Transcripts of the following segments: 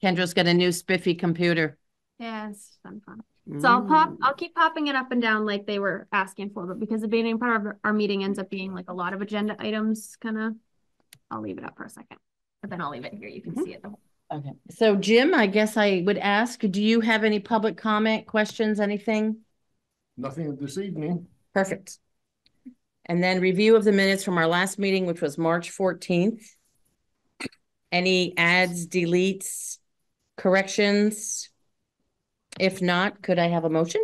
Kendra's got a new spiffy computer. Yeah, it's fun. So I'll keep popping it up and down like they were asking for, but because the beginning part of our meeting ends up being like a lot of agenda items, I'll leave it up for a second, but then I'll leave it here. You can see it. Okay. So Jim, I guess I would ask, do you have any public comment, questions, anything? Nothing this evening. Perfect. And then review of the minutes from our last meeting, which was March 14th. Any adds, deletes, corrections? If not, could I have a motion?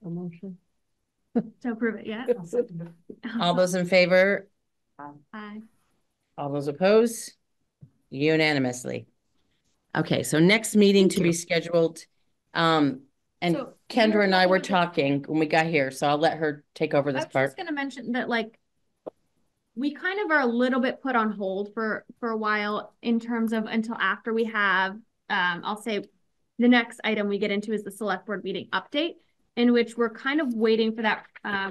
A motion. To approve it, yeah. All those in favor? Aye. All those opposed? Unanimously. Okay, so next meeting to be scheduled. And so, Kendra and I were talking when we got here, so I'll let her take over this part. I was just going to mention that, like, we kind of are a little bit put on hold for a while in terms of until after we have, I'll say the next item we get into is the select board meeting update, in which we're kind of waiting for that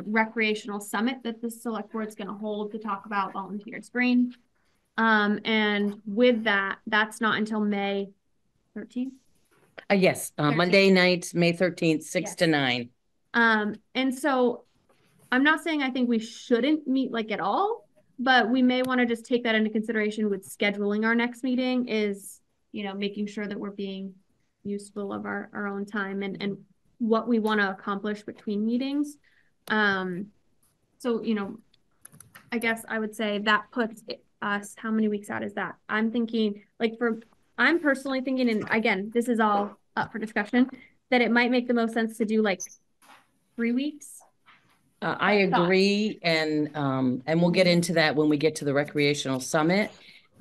recreational summit that the select board is going to hold to talk about volunteered spraying. And with that, that's not until May 13th. Yes, Monday night, May 13th, 6 to 9. And so I'm not saying I think we shouldn't meet like at all, but we may want to just take that into consideration with scheduling our next meeting is, you know, making sure that we're being useful of our own time and what we want to accomplish between meetings. So, you know, I guess I would say that puts us, how many weeks out is that? I'm thinking like I'm personally thinking, and again, this is all up for discussion, that it might make the most sense to do like 3 weeks. I agree, and we'll get into that when we get to the recreational summit.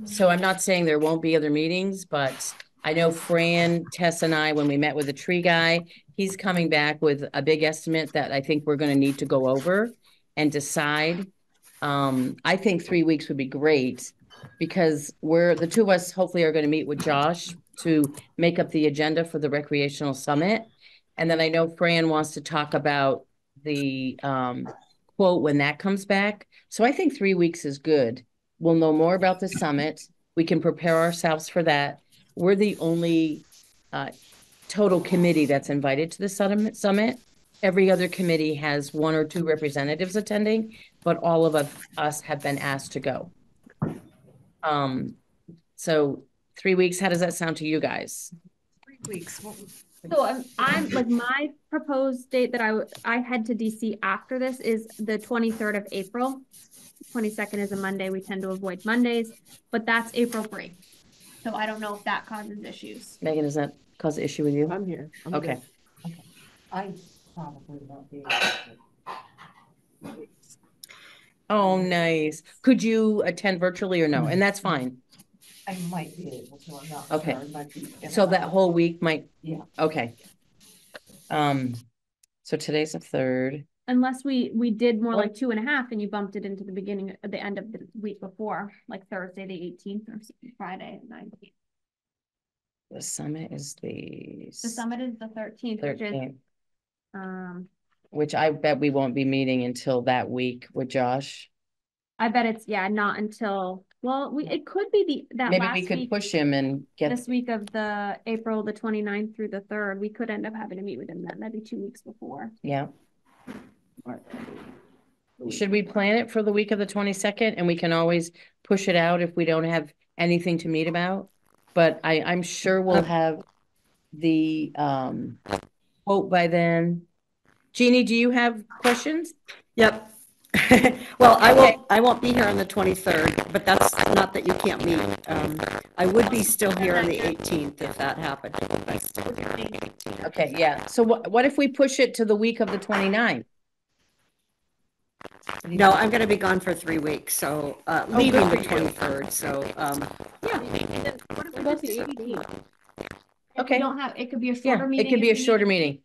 So I'm not saying there won't be other meetings, but I know Fran, Tess, and I, when we met with the tree guy, he's coming back with a big estimate that I think we're going to need to go over and decide. I think 3 weeks would be great because the two of us hopefully are going to meet with Josh to make up the agenda for the recreational summit. And then I know Fran wants to talk about the quote when that comes back. So I think 3 weeks is good. We'll know more about the summit. We can prepare ourselves for that. We're the only total committee that's invited to the summit. Every other committee has 1 or 2 representatives attending, but all of us have been asked to go. So 3 weeks, how does that sound to you guys? 3 weeks. So I'm like, my proposed date that I head to DC after this is the 23rd of April. 22nd is a Monday. We tend to avoid Mondays, but that's April break. So I don't know if that causes issues. Megan, does that cause an issue with you? I'm here. Okay. Okay. I probably won't be. Oh, nice. Could you attend virtually or no? And that's fine. I might be able to. I'm not okay. Sure. So that whole week might. Yeah. Okay. So today's the 3rd. Unless we did more like 2.5 and you bumped it into the end of the week before, like Thursday the 18th or Friday the 19th. The summit is the 13th, 13th. Which I bet we won't be meeting until that week with Josh. I bet it's not until, well, it could be maybe we could push him and get this week of the April the 29th through the 3rd. We could end up having to meet with him then. That'd be 2 weeks before. Yeah. Should we plan it for the week of the 22nd, and we can always push it out if we don't have anything to meet about? But I'm sure we'll have the quote by then. Jeannie, do you have questions? Yep. Well, I won't be here on the 23rd, but that's not that you can't meet. I would be still here on the 18th if that happened. Okay, yeah. So what if we push it to the week of the 29th? No, I'm going to be gone for 3 weeks, so leaving the 23rd. So yeah. What if we go to the 18th? Okay. It could be a shorter meeting. It could be a shorter meeting.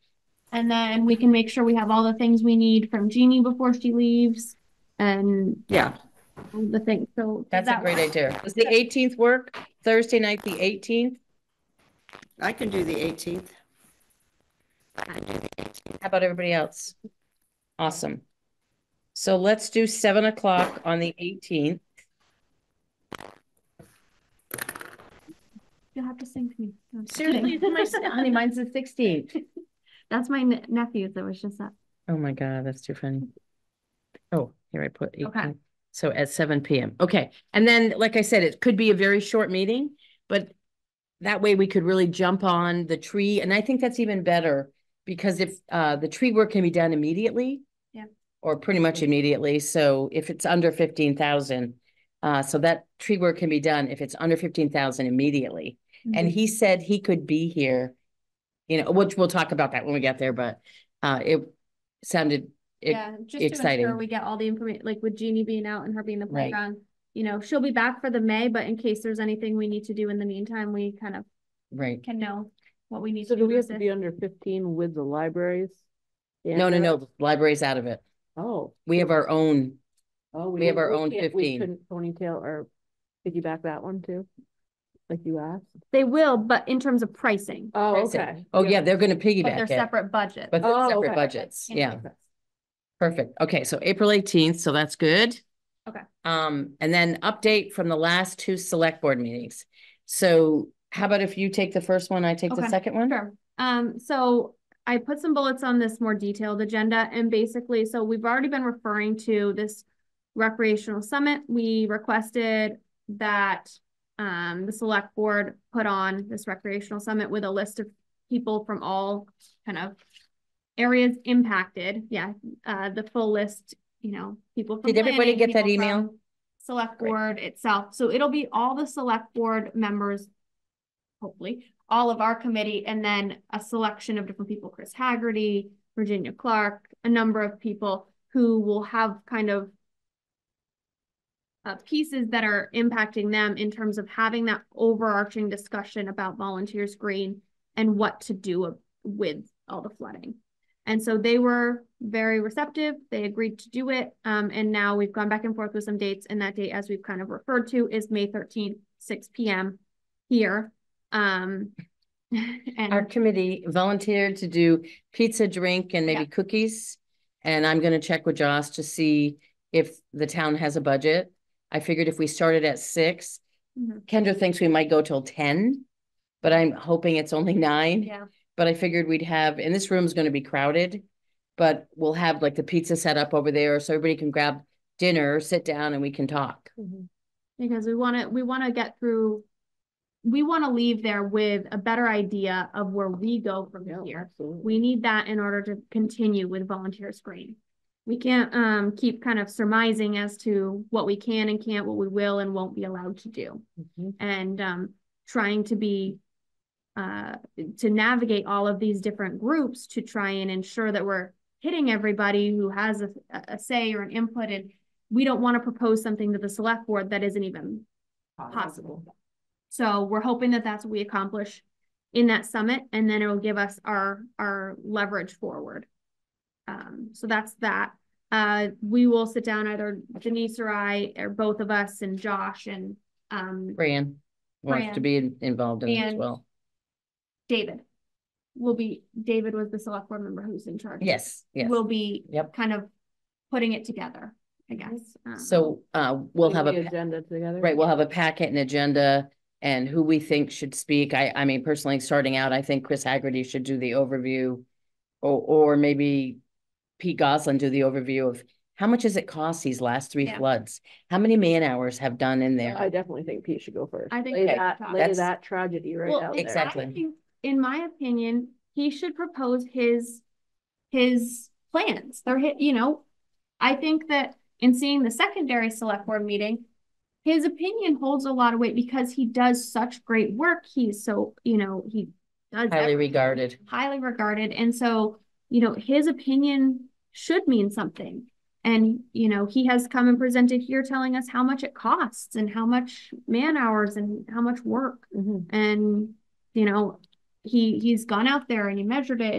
And then we can make sure we have all the things we need from Jeannie before she leaves. And the thing. So that's a great idea. Does the 18th work? Thursday night, the 18th? I can do the 18th. How about everybody else? Awesome. So let's do 7 o'clock on the 18th. You'll have to sing to me. No, I'm just Seriously, kidding. honey, mine's the 16th. That's my nephew that was just up. Oh my God, that's too funny. Oh, here I put 18. Okay. So at 7 p.m. Okay. And then, like I said, it could be a very short meeting, but that way we could really jump on the tree. And I think that's even better because if the tree work can be done immediately. Yeah. Or pretty much immediately. So if it's under 15,000, so that tree work can be done if it's under 15,000 immediately. And he said he could be here, you know, which we'll talk about that when we get there, but it sounded Just to exciting. ensure we get all the information, like with Jeannie being out and her being the Right. playground, you know, she'll be back for the May, but in case there's anything we need to do in the meantime, we kind of Right. can know what we need So to do do. we have to with be it. under 15 with the libraries? No, the library's out of it. Oh. We have our own. Oh, we have our own we 15. couldn't ponytail or piggyback that one too, like you asked? They will, but in terms of pricing, Oh, Pricing. okay. Oh, yeah, they're going to but piggyback they're it, separate budgets. but they're Oh, separate okay. budgets. Yeah. Okay. Perfect. Okay, so April 18th, so that's good. Okay. And then update from the last two select board meetings. So how about if you take the first one, I take the Okay, second one? Sure. So I put some bullets on this more detailed agenda, and basically, so we've already been referring to this recreational summit. We requested that the select board put on this recreational summit with a list of people from all kind of areas impacted. Yeah, the full list, you know, people from Did everybody planning, get that people email? from select board itself. So it'll be all the select board members, hopefully, all of our committee, and then a selection of different people, Chris Haggerty, Virginia Clark, a number of people who will have kind of pieces that are impacting them in terms of having that overarching discussion about volunteers green and what to do with all the flooding. And so they were very receptive. They agreed to do it. And now we've gone back and forth with some dates, and that date, as we've kind of referred to, is May 13th, 6 p.m. here. And Our committee volunteered to do pizza, drink, and maybe cookies. And I'm going to check with Josh to see if the town has a budget. I figured if we started at 6, Kendra thinks we might go till 10, but I'm hoping it's only 9. Yeah. But I figured we'd have, and this room's going to be crowded, but we'll have like the pizza set up over there so everybody can grab dinner, sit down, and we can talk. Because we want to get through, we want to leave there with a better idea of where we go from here. Absolutely. We need that in order to continue with Volunteers Green. We can't keep kind of surmising as to what we can and can't, what we will and won't be allowed to do. And trying to be to navigate all of these different groups to try and ensure that we're hitting everybody who has a say or an input. And we don't want to propose something to the select board that isn't even possible. So we're hoping that that's what we accomplish in that summit, and then it will give us our leverage forward. So that's that. We will sit down, either Denise or I, or both of us, and Josh and Fran wants to be involved in it as And well. David was the select board member who's in charge. Yes, yes. Will be Yep. kind of putting it together, I guess. So we'll have The a agenda together. right. We'll have a packet and agenda and who we think should speak. I mean, personally, starting out, I think Chris Haggerty should do the overview, or maybe Pete Goslin do the overview of how much has it cost these last 3 floods? How many man hours have done in there? I definitely think Pete should go first. I think lay Pete that, should talk. lay That's- that tragedy right Well, out there. Exactly. I think, in my opinion, he should propose his plans. I think that in seeing the secondary select board meeting, his opinion holds a lot of weight because he does such great work. He's so, he does Highly regarded. highly regarded. And so, his opinion should mean something. And, he has come and presented here telling us how much it costs and how much man hours and how much work. And, he's gone out there and he measured it,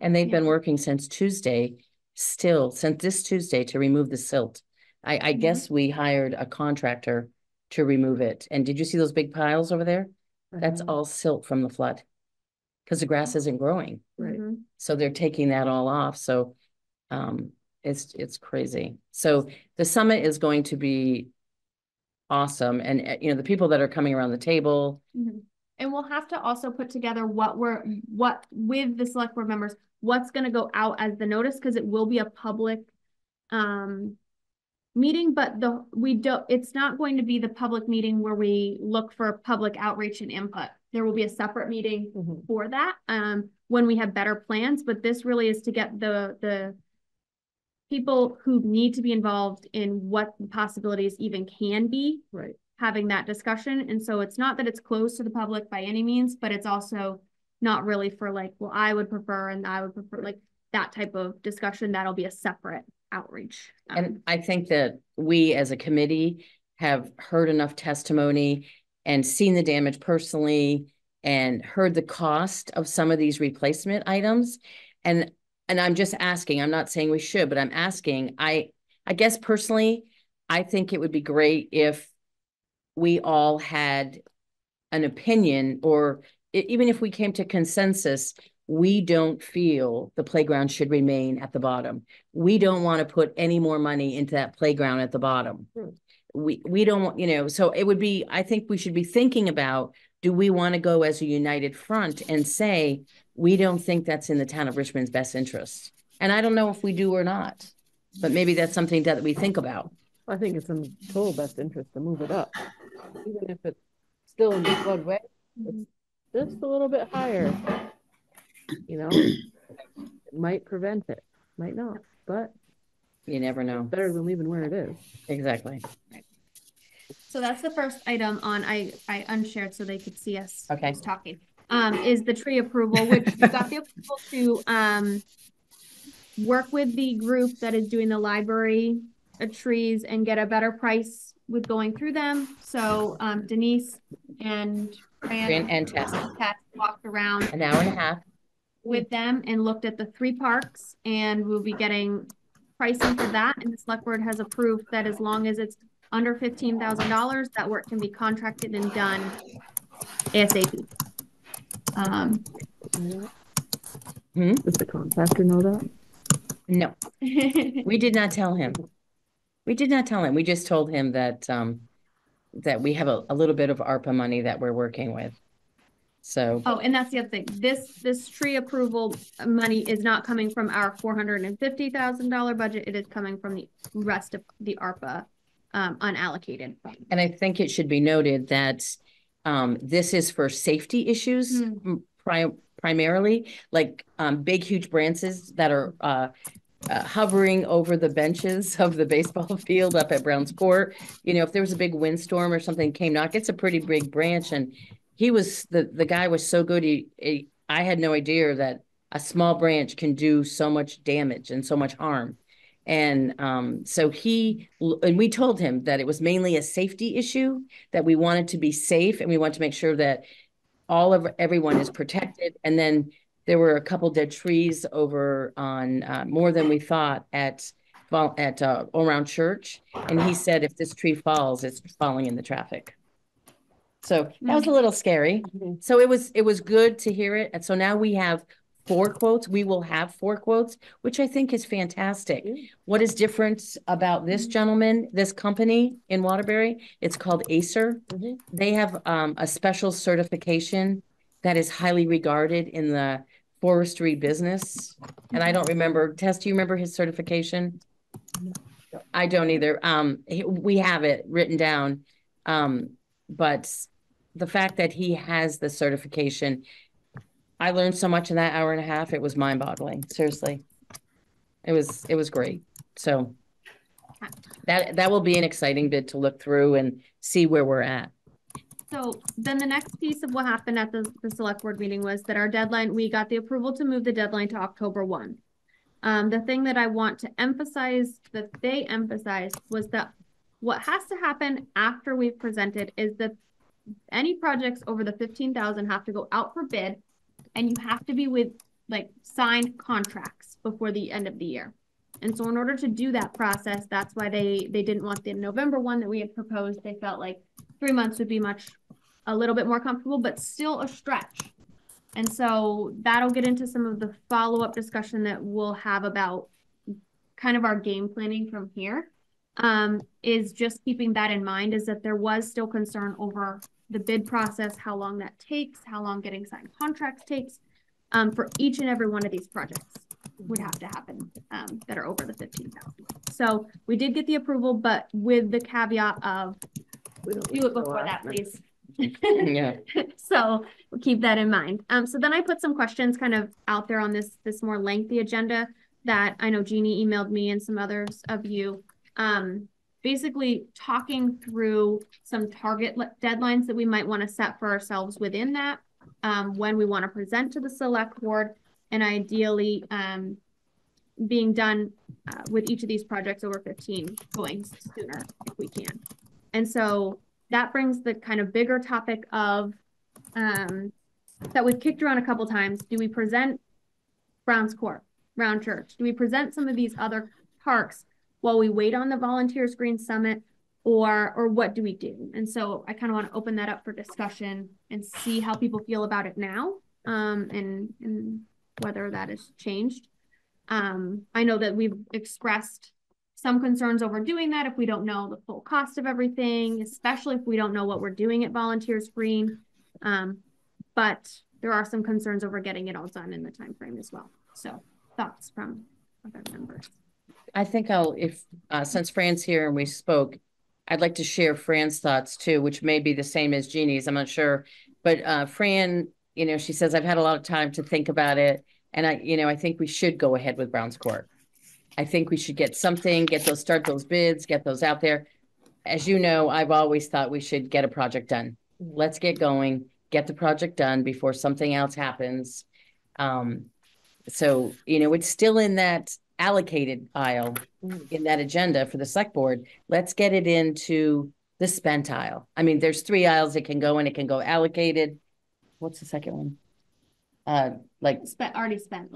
and they've been working since Tuesday, since this Tuesday, to remove the silt. I guess we hired a contractor to remove it. And did you see those big piles over there? That's all silt from the flood because the grass isn't growing. Right. So they're taking that all off. So it's crazy. So the summit is going to be awesome. And the people that are coming around the table, And we'll have to also put together what with the select board members, what's gonna go out as the notice, because it will be a public meeting, but it's not going to be the public meeting where we look for public outreach and input. There will be a separate meeting for that, when we have better plans, but this really is to get the people who need to be involved in what the possibilities even can be. Right. Having that discussion. And so it's not that it's closed to the public by any means, but it's also not really for like, well, I would prefer, and I would prefer, like that type of discussion. That'll be a separate outreach. And I think that we as a committee have heard enough testimony and seen the damage personally and heard the cost of some of these replacement items. And I'm just asking, I'm not saying we should, but I'm asking, I guess personally, I think it would be great if we all had an opinion, or even if we came to consensus, we don't feel the playground should remain at the bottom. We don't want to put any more money into that playground at the bottom. We don't want, you know, so it would be, I think we should be thinking about, do we want to go as a united front and say, we don't think that's in the town of Richmond's best interest? And I don't know if we do or not, but maybe that's something that we think about. I think it's in total best interest to move it up. Even if it's still in the floodway, it's just a little bit higher. You know, it might prevent it, might not, but You never know. better than leaving where it is. Exactly. So that's the first item on, I unshared so they could see us Okay. talking, is the tree approval, which we got the approval to, work with the group that is doing the library trees and get a better price with going through them. So, Denise and Fran and Tess, walked around an hour and a half. with them and looked at the 3 parks, and we'll be getting pricing for that. And the select board has approved that as long as it's under $15,000, that work can be contracted and done ASAP. Does the contractor know that? No, we did not tell him. We did not tell him. We just told him that that we have a little bit of ARPA money that we're working with. So. Oh, and that's the other thing. This tree approval money is not coming from our $450,000 budget. It is coming from the rest of the ARPA unallocated. And I think it should be noted that this is for safety issues primarily, like big, huge branches that are hovering over the benches of the baseball field up at Brown's Court. You know, if there was a big windstorm or something came knock, it's a pretty big branch. And he was, the guy was so good. I had no idea that a small branch can do so much damage and so much harm. And so and we told him that it was mainly a safety issue, that we wanted to be safe and we want to make sure that everyone is protected. And then there were a couple dead trees over on more than we thought at around church. And he said, if this tree falls, it's falling in the traffic. So that was a little scary. So it was good to hear it. And so now we have 4 quotes. We will have 4 quotes, which I think is fantastic. What is different about this gentleman, this company in Waterbury? It's called Acer. They have a special certification that is highly regarded in the forestry business. And I don't remember, Tess, do you remember his certification? I don't either. We have it written down. But the fact that he has the certification, I learned so much in that hour and a half. It was mind-boggling. Seriously. It was great. So that will be an exciting bit to look through and see where we're at. So then the next piece of what happened at the select board meeting was that our deadline, we got the approval to move the deadline to October 1. The thing that I want to emphasize, that they emphasized, was that what has to happen after we've presented is that any projects over the 15,000 have to go out for bid, and you have to be with like signed contracts before the end of the year. And so in order to do that process, that's why they didn't want the November one that we had proposed. They felt like 3 months would be a little bit more comfortable, but still a stretch. And so that'll get into some of the follow-up discussion that we'll have about kind of our game planning from here. Is just keeping that in mind, is that there was still concern over the bid process, how long that takes, how long getting signed contracts takes, for each and every one of these projects would have to happen, that are over the 15,000. So we did get the approval, but with the caveat of do it before that, please. Yeah. So we'll keep that in mind. So then I put some questions kind of out there on this more lengthy agenda that I know Jeannie emailed me and some others of you. Basically talking through some target deadlines that we might want to set for ourselves within that, when we want to present to the select board, and ideally being done with each of these projects over 15 going sooner if we can. And so that brings the kind of bigger topic of that we've kicked around a couple times. Do we present Browns Court, Round Church? Do we present some of these other parks while we wait on the Volunteers Green Summit, or what do we do? And so I kind of want to open that up for discussion and see how people feel about it now, and whether that has changed. I know that we've expressed some concerns over doing that if we don't know the full cost of everything, especially if we don't know what we're doing at Volunteers Green. But there are some concerns over getting it all done in the time frame as well. So thoughts from other members. I think since Fran's here and we spoke, I'd like to share Fran's thoughts too, which may be the same as Jeannie's, I'm not sure. But Fran, she says, I've had a lot of time to think about it. And I think we should go ahead with Browns Court. I think we should start those bids, get those out there. As you know, I've always thought we should get a project done. Let's get going, get the project done before something else happens. So, it's still in that allocated aisle in that agenda for the select board. Let's get it into the spent aisle. I mean, there's 3 aisles it can go in. It can go allocated. What's the second one? Already spent,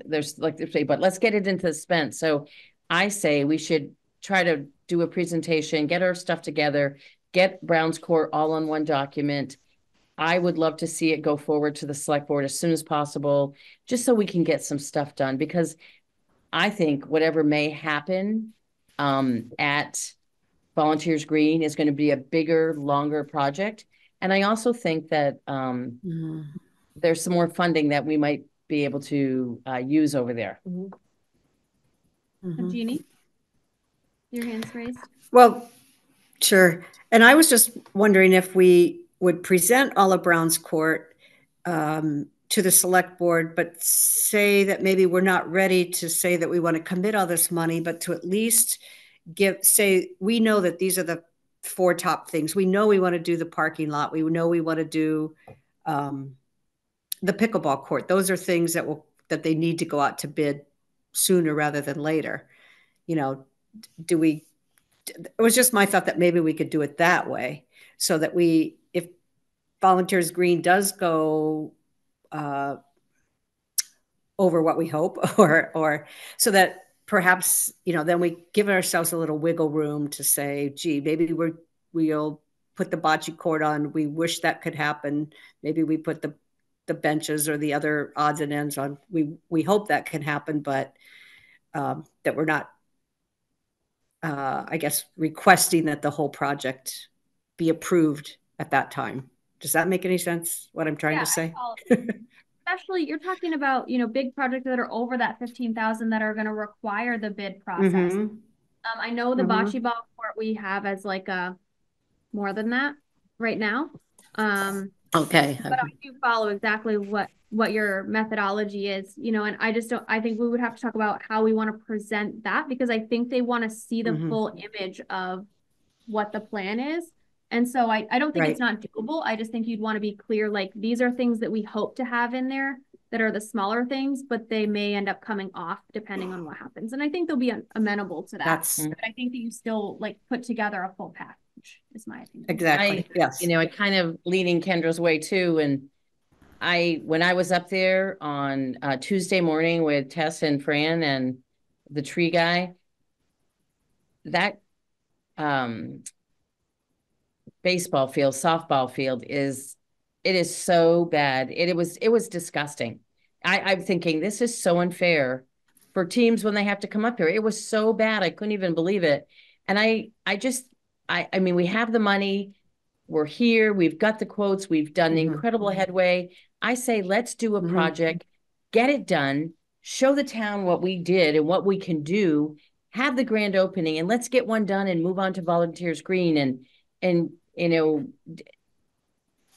there's but let's get it into the spent. So I say we should try to do a presentation, get our stuff together, get Browns Court all on one document. I would love to see it go forward to the select board as soon as possible, just so we can get some stuff done, because I think whatever may happen at Volunteers Green is going to be a bigger, longer project. And I also think that there's some more funding that we might be able to use over there. Jeannie, your hand's raised. Well, sure. And I was just wondering if we would present all of Browns Court to the select board, but say that maybe we're not ready to say that we want to commit all this money, but to at least say we know that these are the 4 top things. We know we want to do the parking lot. We know we want to do the pickleball court. Those are things that they need to go out to bid sooner rather than later. It was just my thought that maybe we could do it that way, so that if Volunteers Green does go over what we hope, or so that perhaps, then we give ourselves a little wiggle room to say, gee, maybe we'll put the bocce court on. We wish that could happen. Maybe we put the benches or the other odds and ends on. We hope that can happen, but that we're not, I guess, requesting that the whole project be approved at that time. Does that make any sense, what I'm trying to say? Especially, you're talking about, big projects that are over that 15,000 that are going to require the bid process. I know the bocce ball court we have as more than that right now. Okay. But I do follow exactly what your methodology is, and I think we would have to talk about how we want to present that, because I think they want to see the full image of what the plan is. And so I don't think it's not doable. I just think you'd want to be clear, these are things that we hope to have in there that are the smaller things, but they may end up coming off depending on what happens. And I think they'll be amenable to that. But I think that you still put together a full package, is my opinion. Exactly. Yes. I kind of leaning Kendra's way too. And when I was up there on Tuesday morning with Tess and Fran and the tree guy, that baseball field, softball field is so bad. It was disgusting. I'm thinking this is so unfair for teams when they have to come up here. It was so bad. I couldn't even believe it. And I mean, we have the money. we're here, we've got the quotes, we've done Mhm. incredible headway. I say, let's do a Mhm. project, get it done, show the town what we did and what we can do, have the grand opening, and let's get one done and move on to Volunteers Green. And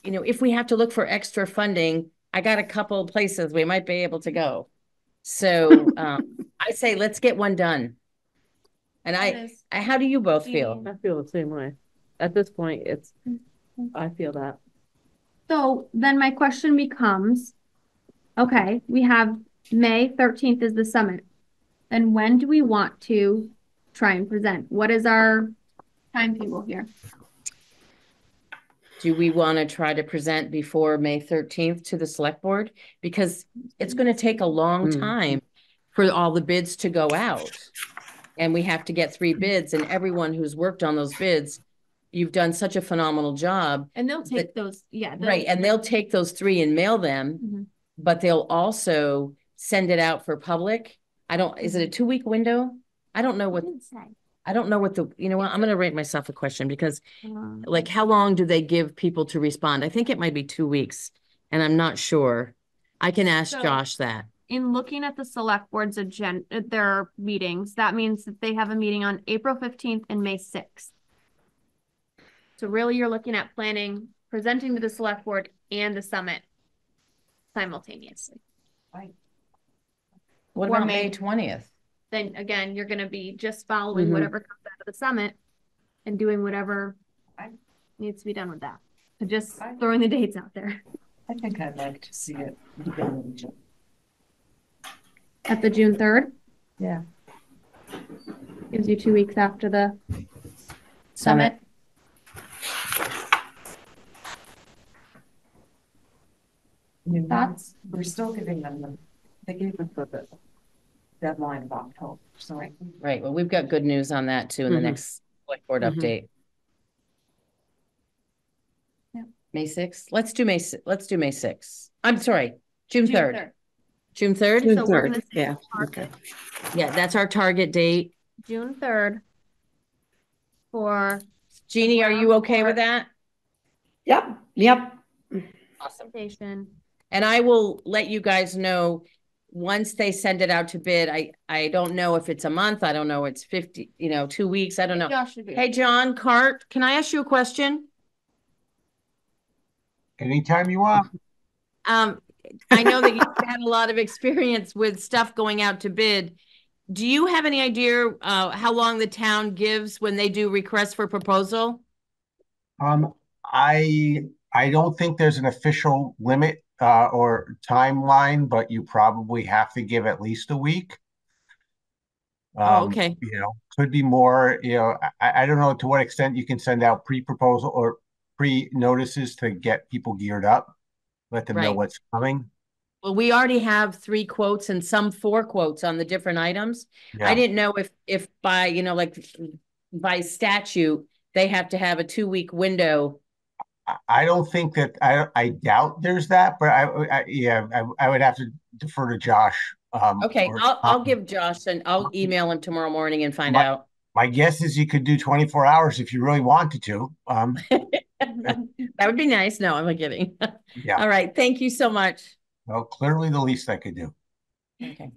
if we have to look for extra funding, I got a couple of places we might be able to go. So I say, let's get one done. And how do you both feel? I feel the same way. At this point, I feel that. So then my question becomes, okay, we have May 13th is the summit. Then when do we want to try and present? What is our timetable here? Do we want to try to present before May 13th to the select board? Because it's going to take a long time for all the bids to go out. And we have to get 3 bids, and everyone who's worked on those bids, you've done such a phenomenal job. And they'll take those, yeah. Right, and they'll take those 3 and mail them, but they'll also send it out for public. Is it a 2-week window? I don't know what I'm going to rate myself a question because like, how long do they give people to respond? I think it might be 2 weeks, and I'm not sure. I can ask Josh that. In looking at the select board's agenda, their meetings, that means that they have a meeting on April 15th and May 6th. So really you're looking at planning, presenting to the select board and the summit simultaneously. Right. What Or about May May 20th? Then again, you're going to be just following whatever comes out of the summit and doing whatever needs to be done with that. So just throwing the dates out there. I think I'd like to see it begin in June. At the June 3rd? Yeah. Gives you 2 weeks after the Summit. Thoughts? We're still giving them they gave us the deadline of October, so. Right, well, we've got good news on that too in the next select board update. Yeah. May 6th? Let's do May 6th. I'm sorry, June 3rd. June 3rd? June So we're 3rd, gonna say yeah, target okay. Yeah, that's our target date. June 3rd for Jeannie, are you okay with that? Yep. Awesome. presentation. And I will let you guys know once they send it out to bid. I don't know if it's a month. I don't know. It's 50, 2 weeks. I don't know. Josh should be. Hey, John Cart, can I ask you a question? Anytime you want. I know that you've had a lot of experience with stuff going out to bid. Do you have any idea how long the town gives when they do requests for proposal? I don't think there's an official limit or timeline, but you probably have to give at least a week. Okay. Could be more. I don't know to what extent you can send out pre-proposal or pre-notices to get people geared up, let them know what's coming. Well, we already have 3 quotes and some 4 quotes on the different items. Yeah. I didn't know if by, like by statute, they have to have a 2-week window. I don't think that I doubt there's that, but I would have to defer to Josh. Okay, I'll give Josh and I'll email him tomorrow morning and find out. My guess is you could do 24 hours if you really wanted to. That would be nice. No, I'm kidding. Yeah. All right. Thank you so much. Well, clearly the least I could do. Okay.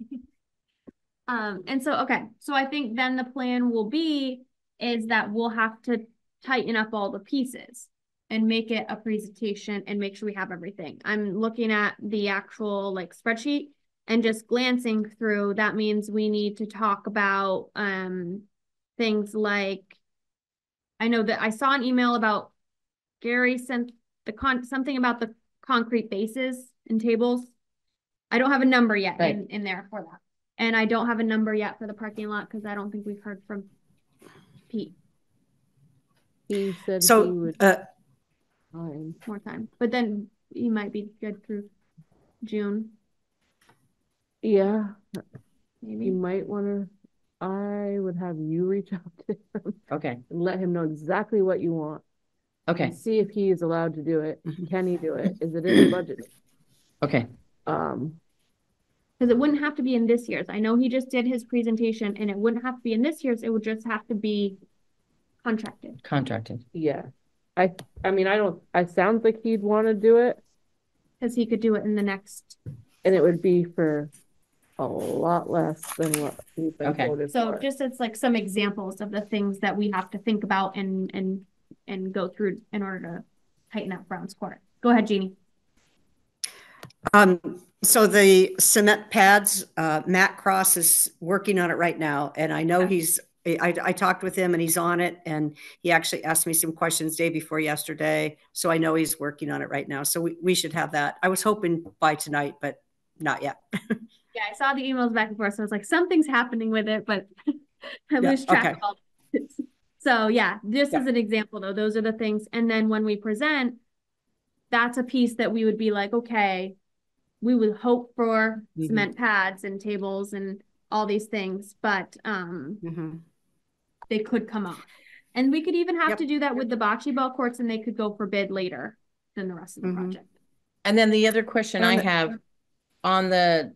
And so, okay. So I think then the plan will be is that we'll have to tighten up all the pieces and make it a presentation and make sure we have everything. I'm looking at the actual spreadsheet and just glancing through. That means we need to talk about things like, I know that I saw an email about Gary sent something about the concrete bases and tables. I don't have a number yet in there for that. And I don't have a number yet for the parking lot because I don't think we've heard from Pete. He said So, he would more time. But then he might be good through June. Yeah. Maybe. You might want to, I would have you reach out to him. Okay. And let him know exactly what you want. Okay. And see if he is allowed to do it. Can he do it? Is it in the budget? Okay. Because it wouldn't have to be in this year's. I know he just did his presentation and it wouldn't have to be in this year's. It would just have to be contracted. Contracted. Yeah. I mean, I sounds like he'd want to do it, Because he could do it in the next. and it would be for a lot less than what we've been Okay. quoted So for. just it's like some examples of the things that we have to think about and go through in order to tighten up Brown's Court. Go ahead, Jeannie. So the cement pads, Matt Cross is working on it right now, and I know I talked with him and he's on it, and he actually asked me some questions day before yesterday. So I know he's working on it right now. So we should have that. I was hoping by tonight, but not yet. Yeah, I saw the emails back and forth. So I was like, something's happening with it, but I lose track of all this. So yeah, just as an example though, those are the things. And then when we present, that's a piece that we would be like, okay, we would hope for cement pads and tables and all these things, but they could come up. And we could even have to do that with the bocce ball courts, and they could go for bid later than the rest of the project. And then the other question I have on the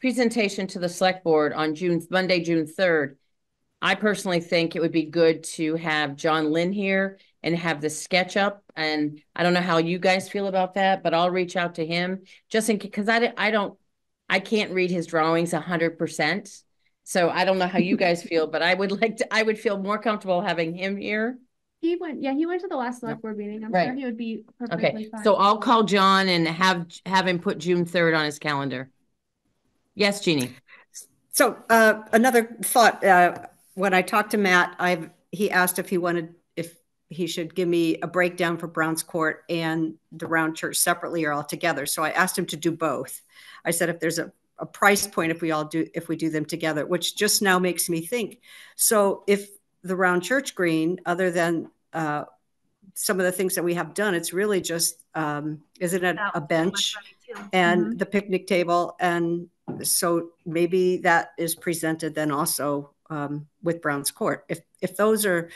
presentation to the select board on Monday, June 3rd, I personally think it would be good to have John Lynn here and have the sketch up. And I don't know how you guys feel about that, but I'll reach out to him just in because I can't read his drawings 100%. So I don't know how you guys feel, but I would feel more comfortable having him here. He went to the last select board meeting. I'm sure he would be perfectly fine. So I'll call John and have him put June 3rd on his calendar. Yes, Jeannie. So another thought, when I talked to Matt, he asked if he should give me a breakdown for Brown's Court and the Round Church separately or all together. So I asked him to do both. I said, if there's a price point, if we do them together, which just now makes me think. So if the Round Church Green, other than some of the things that we have done, it's really just, isn't it a bench and the picnic table? And so maybe that is presented then also with Brown's Court. If those are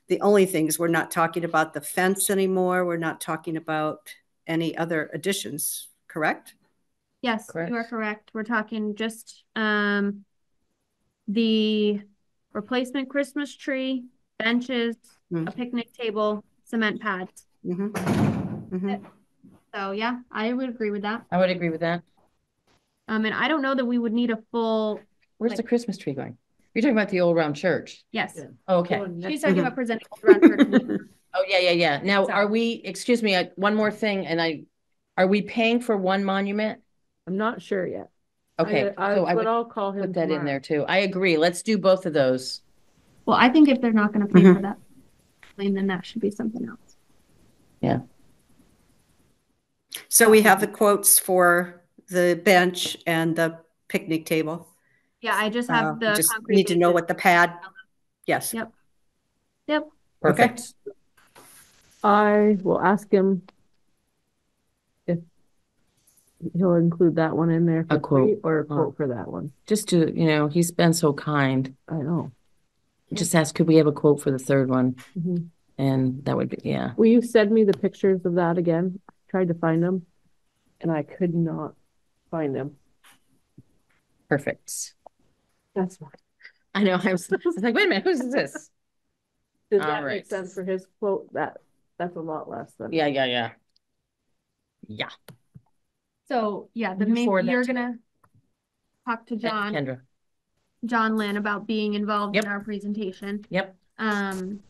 the only things, we're not talking about the fence anymore. We're not talking about any other additions, correct? Yes, you are correct. We're talking just the replacement Christmas tree, benches, a picnic table, cement pads. So yeah, I would agree with that. I would agree with that. And I don't know that we would need a full. Where's the Christmas tree going? You're talking about the old round church. Yes. Yeah. Oh, okay. She's talking about presenting old round church. Oh yeah. Now, are we? Excuse me. One more thing, are we paying for one monument? I'm not sure yet. Okay, so I'll call him. Put that in there too. I agree. Let's do both of those. Well, I think if they're not going to pay for that, then that should be something else. Yeah. So we have the quotes for the bench and the picnic table. Yeah, I just have the just concrete. Need to know what the pad. Yes. Yep. Perfect. Okay. I will ask him if he'll include that one in there for A quote. or a quote for that one. Just to, he's been so kind. I know. Just ask, could we have a quote for the third one? And that would be, yeah. Will you send me the pictures of that again? I tried to find them and I could not find them. Perfect. That's fine. I know. I was like, wait a minute, who's this? Does that make sense for his quote? That's a lot less than. Yeah. So yeah, you're gonna talk to Kendra. John Lynn about being involved in our presentation. Yep. And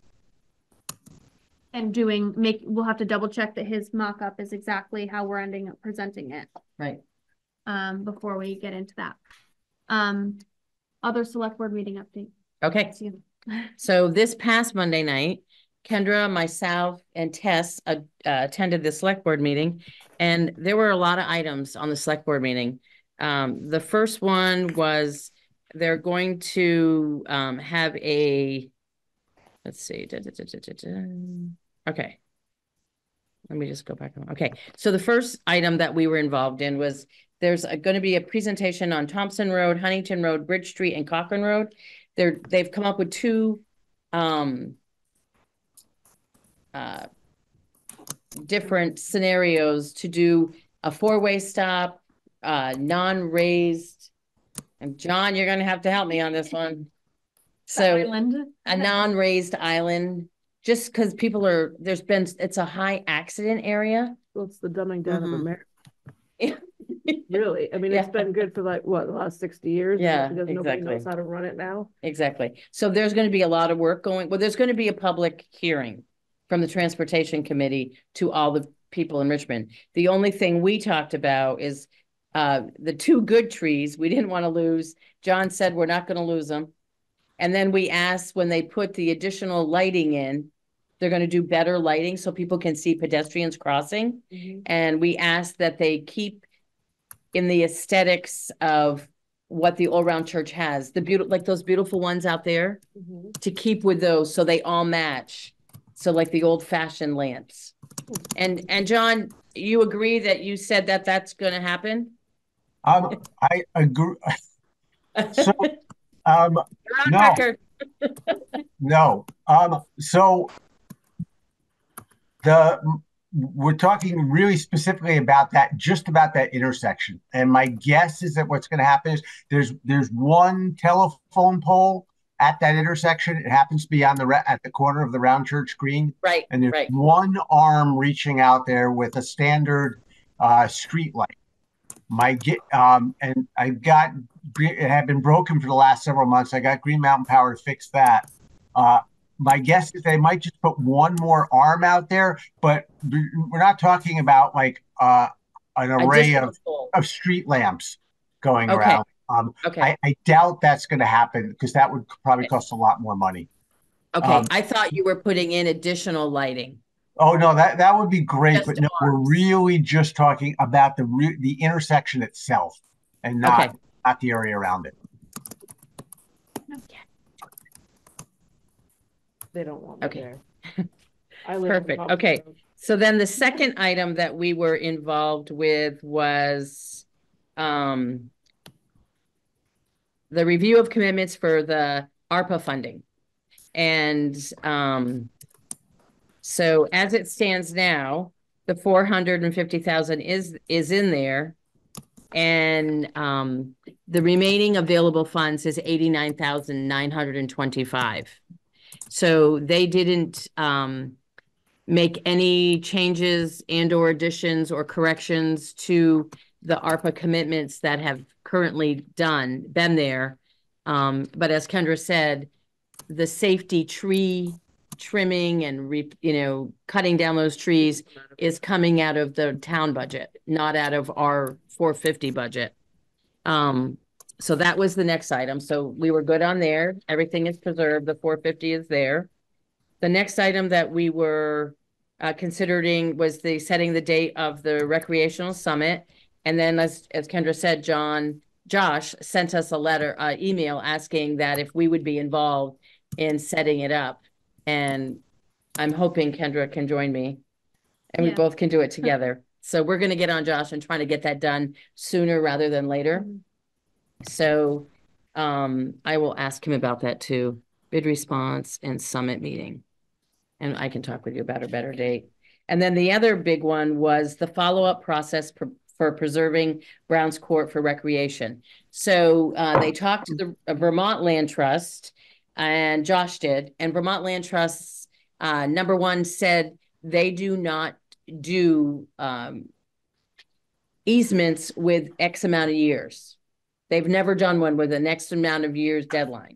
we'll have to double check that his mock-up is exactly how we're ending up presenting it. Right. Before we get into that. Other select board meeting update. Okay. So this past Monday night, Kendra, myself, and Tess attended the select board meeting, and there were a lot of items on the select board meeting. The first one was they're going to have a, let's see. Okay. Let me just go back. Okay. So the first item that we were involved in was there's going to be a presentation on Thompson Road, Huntington Road, Bridge Street, and Cochrane Road. They've come up with two different scenarios to do a four-way stop, non-raised. And John, you're going to have to help me on this one. So a non-raised island just because it's a high accident area. Well, it's the dumbing down of Mhm. America. Really, I mean, it's been good for like, what, the last 60 years? Yeah, Because nobody knows exactly. how to run it now. Exactly. So there's going to be a lot of work there's going to be a public hearing from the Transportation Committee to all the people in Richmond. The only thing we talked about is the 2 good trees we didn't want to lose. John said we're not going to lose them. And then we asked, when they put the additional lighting in, they're going to do better lighting so people can see pedestrians crossing. And we asked that they keep in the aesthetics of what the All Round Church has, like those beautiful ones out there, to keep with those so they all match. So like the old fashioned lamps. And John, you agree that you said that that's going to happen? I agree. So, You're on no, record. no. So we're talking really specifically about just about that intersection. And my guess is that what's going to happen is there's one telephone pole at that intersection. It happens to be at the corner of the Round Church Green. Right. And there's right. one arm reaching out there with a standard street light. And it had been broken for the last several months. I got Green Mountain Power to fix that. My guess is they might just put one more arm out there, but we're not talking about like an array of street lamps going around. Okay. I doubt that's going to happen because that would probably cost a lot more money. Okay. I thought you were putting in additional lighting. Oh no, that would be great, Just but no, we're really just talking about the intersection itself and not the area around it. They don't want me there. Perfect. Okay. So then the second item that we were involved with was the review of commitments for the ARPA funding. And so as it stands now, the 450,000 is in there. And the remaining available funds is 89,925. So they didn't make any changes and/or additions or corrections to the ARPA commitments that have currently been there. But as Kendra said, the safety tree trimming and cutting down those trees is coming out of the town budget, not out of our 450 budget. So that was the next item. So we were good on there. Everything is preserved. The 450 is there. The next item that we were considering was setting the date of the recreational summit. And then as Kendra said, Josh sent us a email asking that if we would be involved in setting it up. And I'm hoping Kendra can join me and we both can do it together. So we're going to get on Josh and trying to get that done sooner rather than later. So I will ask him about that too. Bid response and summit meeting. And I can talk with you about a better date. And then the other big one was the follow-up process for preserving Browns Court for recreation. So they talked to the Vermont Land Trust, and Josh did. And Vermont Land Trust, number one, said they do not do easements with X amount of years. They've never done one with an X amount of years deadline.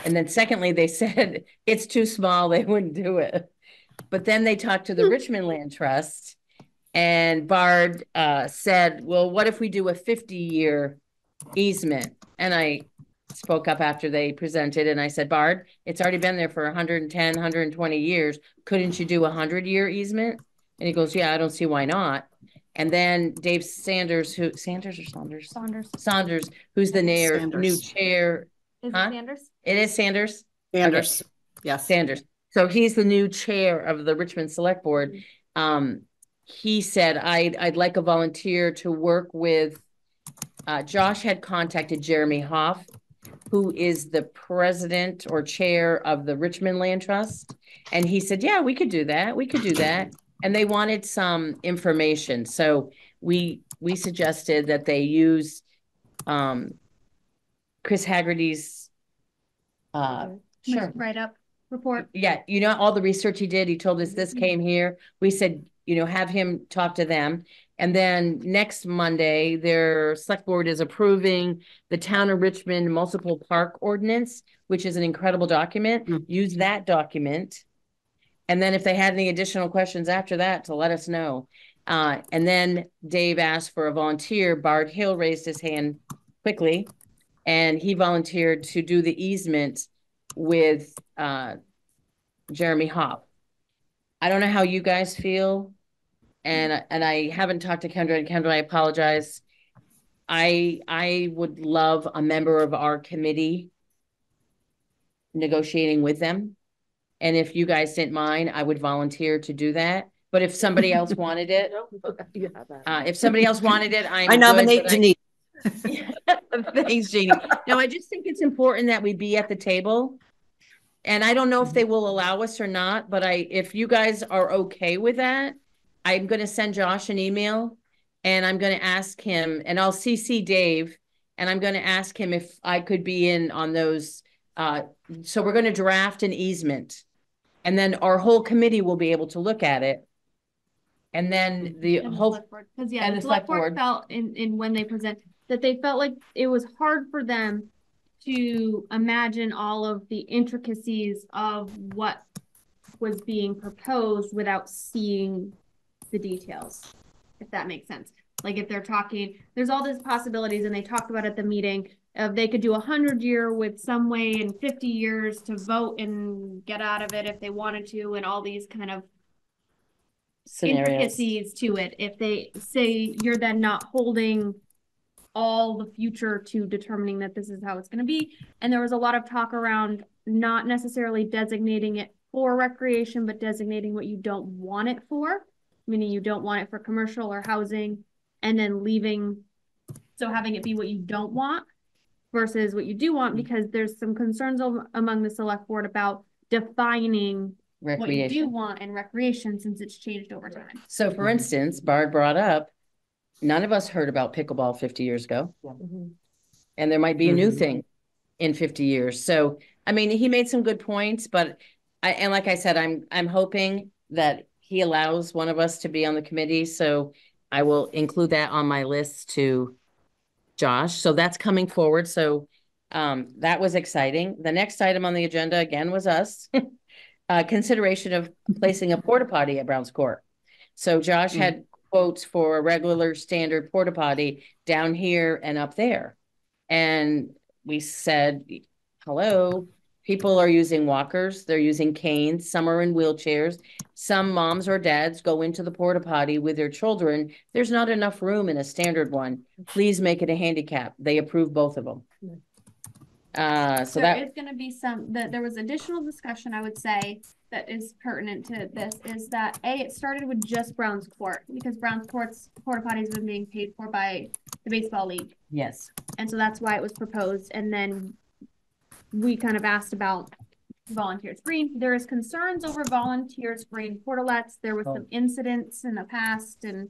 And then secondly, they said it's too small, they wouldn't do it. But then they talked to the Richmond Land Trust, and Bard said, well, what if we do a 50-year easement? And I spoke up after they presented and I said, Bard, it's already been there for 110, 120 years. Couldn't you do a 100-year easement? And he goes, yeah, I don't see why not. And then Dave Saunders, who's the new chair. Is it Sanders? It is Sanders? Sanders. Okay. Yes. Sanders. So he's the new chair of the Richmond Selectboard. He said, I'd like a volunteer to work with, Josh had contacted Jeremy Hoff, who is the president or chair of the Richmond Land Trust. And he said, yeah, we could do that. We could do that. And they wanted some information. So we suggested that they use Chris Haggerty's Sure. Right up. report. Yeah, you know, all the research he did, he told us this came here. We said, you know, have him talk to them. And then next Monday, their select board is approving the town of Richmond municipal park ordinance, which is an incredible document. Use that document. And then if they had any additional questions after that, to let us know. And then Dave asked for a volunteer. Bard Hill raised his hand quickly, and he volunteered to do the easement with Jeremy Hopp. I don't know how you guys feel, and I haven't talked to Kendra. And Kendra, I apologize. I would love a member of our committee negotiating with them. And if you guys didn't mind, I would volunteer to do that. But if somebody else wanted it, if somebody else wanted it, I nominate Denise. Thanks, Jeannie. No, I just think it's important that we be at the table. And I don't know if they will allow us or not, but if you guys are okay with that, I'm going to send Josh an email and I'm going to ask him, and I'll CC Dave, and I'm going to ask him if I could be in on those. So we're going to draft an easement, and then our whole committee will be able to look at it. And then the whole, because the select board felt in when they present that they felt like it was hard for them to imagine all of the intricacies of what was being proposed without seeing the details, if that makes sense. Like if they're talking, there's all these possibilities, and they talked about at the meeting of they could do 100-year with some way in 50 years to vote and get out of it if they wanted to, and all these kind of scenarios, intricacies to it. If they say you're then not holding all the future to determining that this is how it's going to be. And there was a lot of talk around not necessarily designating it for recreation, but designating what you don't want it for, meaning you don't want it for commercial or housing, and then leaving, so having it be what you don't want versus what you do want, because there's some concerns among the select board about defining what you do want in recreation since it's changed over time. So for instance, Bard brought up, none of us heard about pickleball 50 years ago. And there might be a new thing in 50 years. So, I mean, he made some good points, but and like I said, I'm hoping that he allows one of us to be on the committee. So I will include that on my list to Josh. So that's coming forward. So that was exciting. The next item on the agenda again was us. Consideration of placing a porta potty at Browns Court. So Josh had quotes for a regular standard porta potty down here and up there. And we said, hello, people are using walkers, they're using canes, some are in wheelchairs. Some moms or dads go into the porta potty with their children. There's not enough room in a standard one. Please make it a handicap. They approve both of them. So there is going to be there was additional discussion, I would say, that is pertinent to this, is that it started with just Browns Court, because Browns Court's porta potties have been being paid for by the baseball league. Yes. And so that's why it was proposed. And then we kind of asked about Volunteers Green. There is concerns over Volunteers Green portalets. There was some incidents in the past, and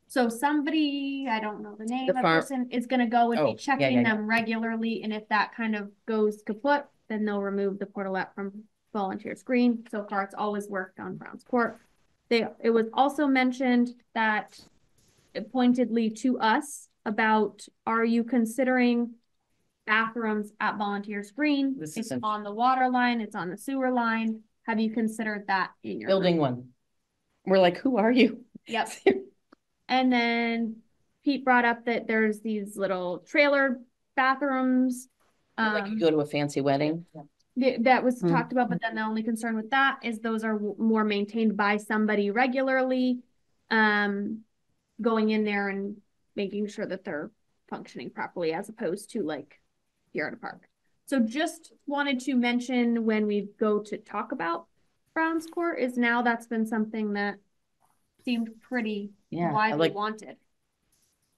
so somebody, I don't know the name of the person, is going to go and be checking them regularly. And if that kind of goes kaput, then they'll remove the portalet from Volunteers Green. So far, it's always worked on Browns Court. It was also mentioned that pointedly to us about, are you considering bathrooms at Volunteers Green? It's on the water line. It's on the sewer line. Have you considered that in your building one? We're like, who are you? Yep. And then Pete brought up that there's these little trailer bathrooms. Like you go to a fancy wedding. That was talked about, but then the only concern with that is those are more maintained by somebody regularly, going in there and making sure that they're functioning properly, as opposed to like here at a park. So just wanted to mention when we go to talk about Browns Court is now that's been something that seemed pretty widely wanted.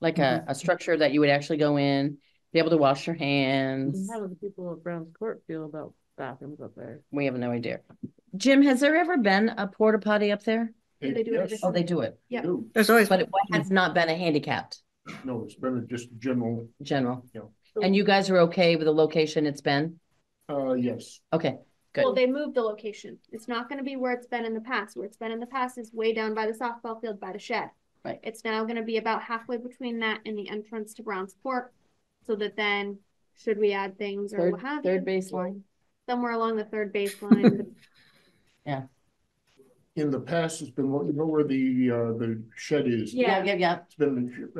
Like a structure that you would actually go in, be able to wash your hands. How do the people at Browns Court feel about bathrooms up there? We have no idea. Jim, has there ever been a porta potty up there? They do it. Oh, they do it. Yeah. There's always, but it has not been a handicapped. No, it's been just general. General. Yeah. And you guys are okay with the location it's been? Yes. Okay, Well, Good. they moved the location. It's not gonna be where it's been in the past. Where it's been in the past is way down by the softball field by the shed. Right. It's now gonna be about halfway between that and the entrance to Brown's Court. So that then, should we add things or what have you, Third baseline. somewhere along the third baseline. In the past, it's been, you know where the shed is? Yeah. Yeah. It's been,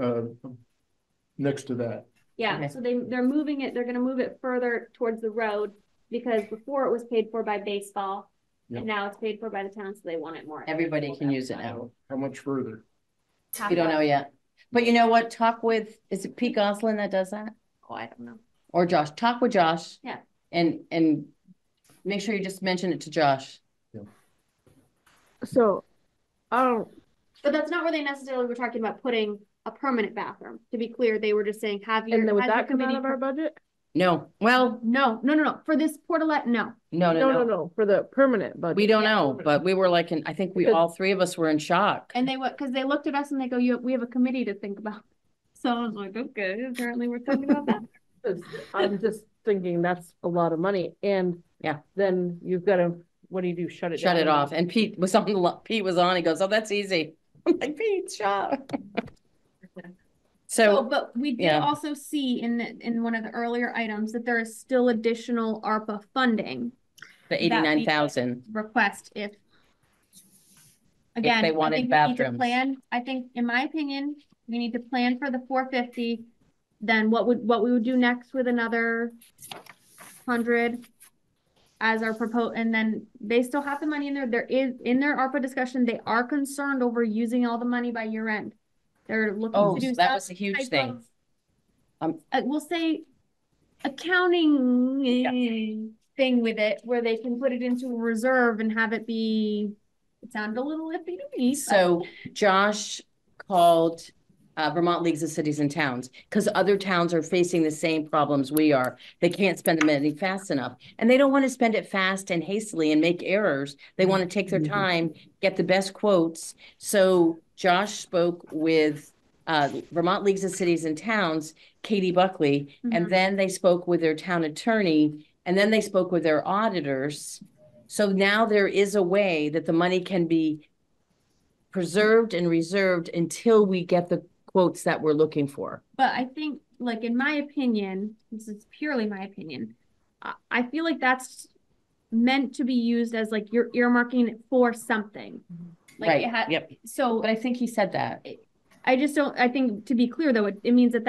next to that. Yeah, Okay. so they're moving it, they're gonna move it further towards the road, because before it was paid for by baseball. Yep. And now it's paid for by the town, so they want it more. Everybody can use it now. How much further? We don't know yet. But you know what? Talk with, is it Pete Goslin that does that? Oh, I don't know. Or Josh? Talk with Josh. Yeah. And make sure you just mention it to Josh. So, I don't, But that's not where they necessarily were talking about putting a permanent bathroom. To be clear, they were just saying, have your. and then would has your that come out committee of our budget? No, well, No. For this portalet, no. no. For the permanent budget. We don't know, but we were like, I think we, Because- all three of us were in shock. And they because they looked at us and they go, we have a committee to think about. So I was like, okay, apparently we're talking about that. 'Cause I'm just thinking that's a lot of money, and Yeah. then you've got to, what do you do? Shut it Shut down? it off. And Pete was on Pete was on, he goes, oh, that's easy. I'm like, Pete, shut. So, So, but we did yeah. also see in one of the earlier items that there is still additional ARPA funding the 89,000, request if. Again, they I wanted think we need to bathrooms. plan, I think, in my opinion, we need to plan for the 450. Then what we would do next with another 100 as our and then they still have the money in there. There is, in their ARPA discussion, they are concerned over using all the money by year end. They're looking oh, to do that some was a huge type thing. of, we'll say accounting thing with it, where they can put it into a reserve and have it be, it sounded a little iffy to me. But So Josh called Vermont Leagues of Cities and Towns, because other towns are facing the same problems we are. They can't spend the money fast enough, and they don't want to spend it fast and hastily and make errors. They want to take their time, get the best quotes. So Josh spoke with Vermont Leagues of Cities and Towns, Katie Buckley, and then they spoke with their town attorney, and then they spoke with their auditors. So now there is a way that the money can be preserved and reserved until we get the quotes that we're looking for. But I think, like, in my opinion, this is purely my opinion, I feel like that's meant to be used as like you're earmarking it for something. Like Right, it had, yep. so But I think he said that. I just don't, I think, to be clear though, it means that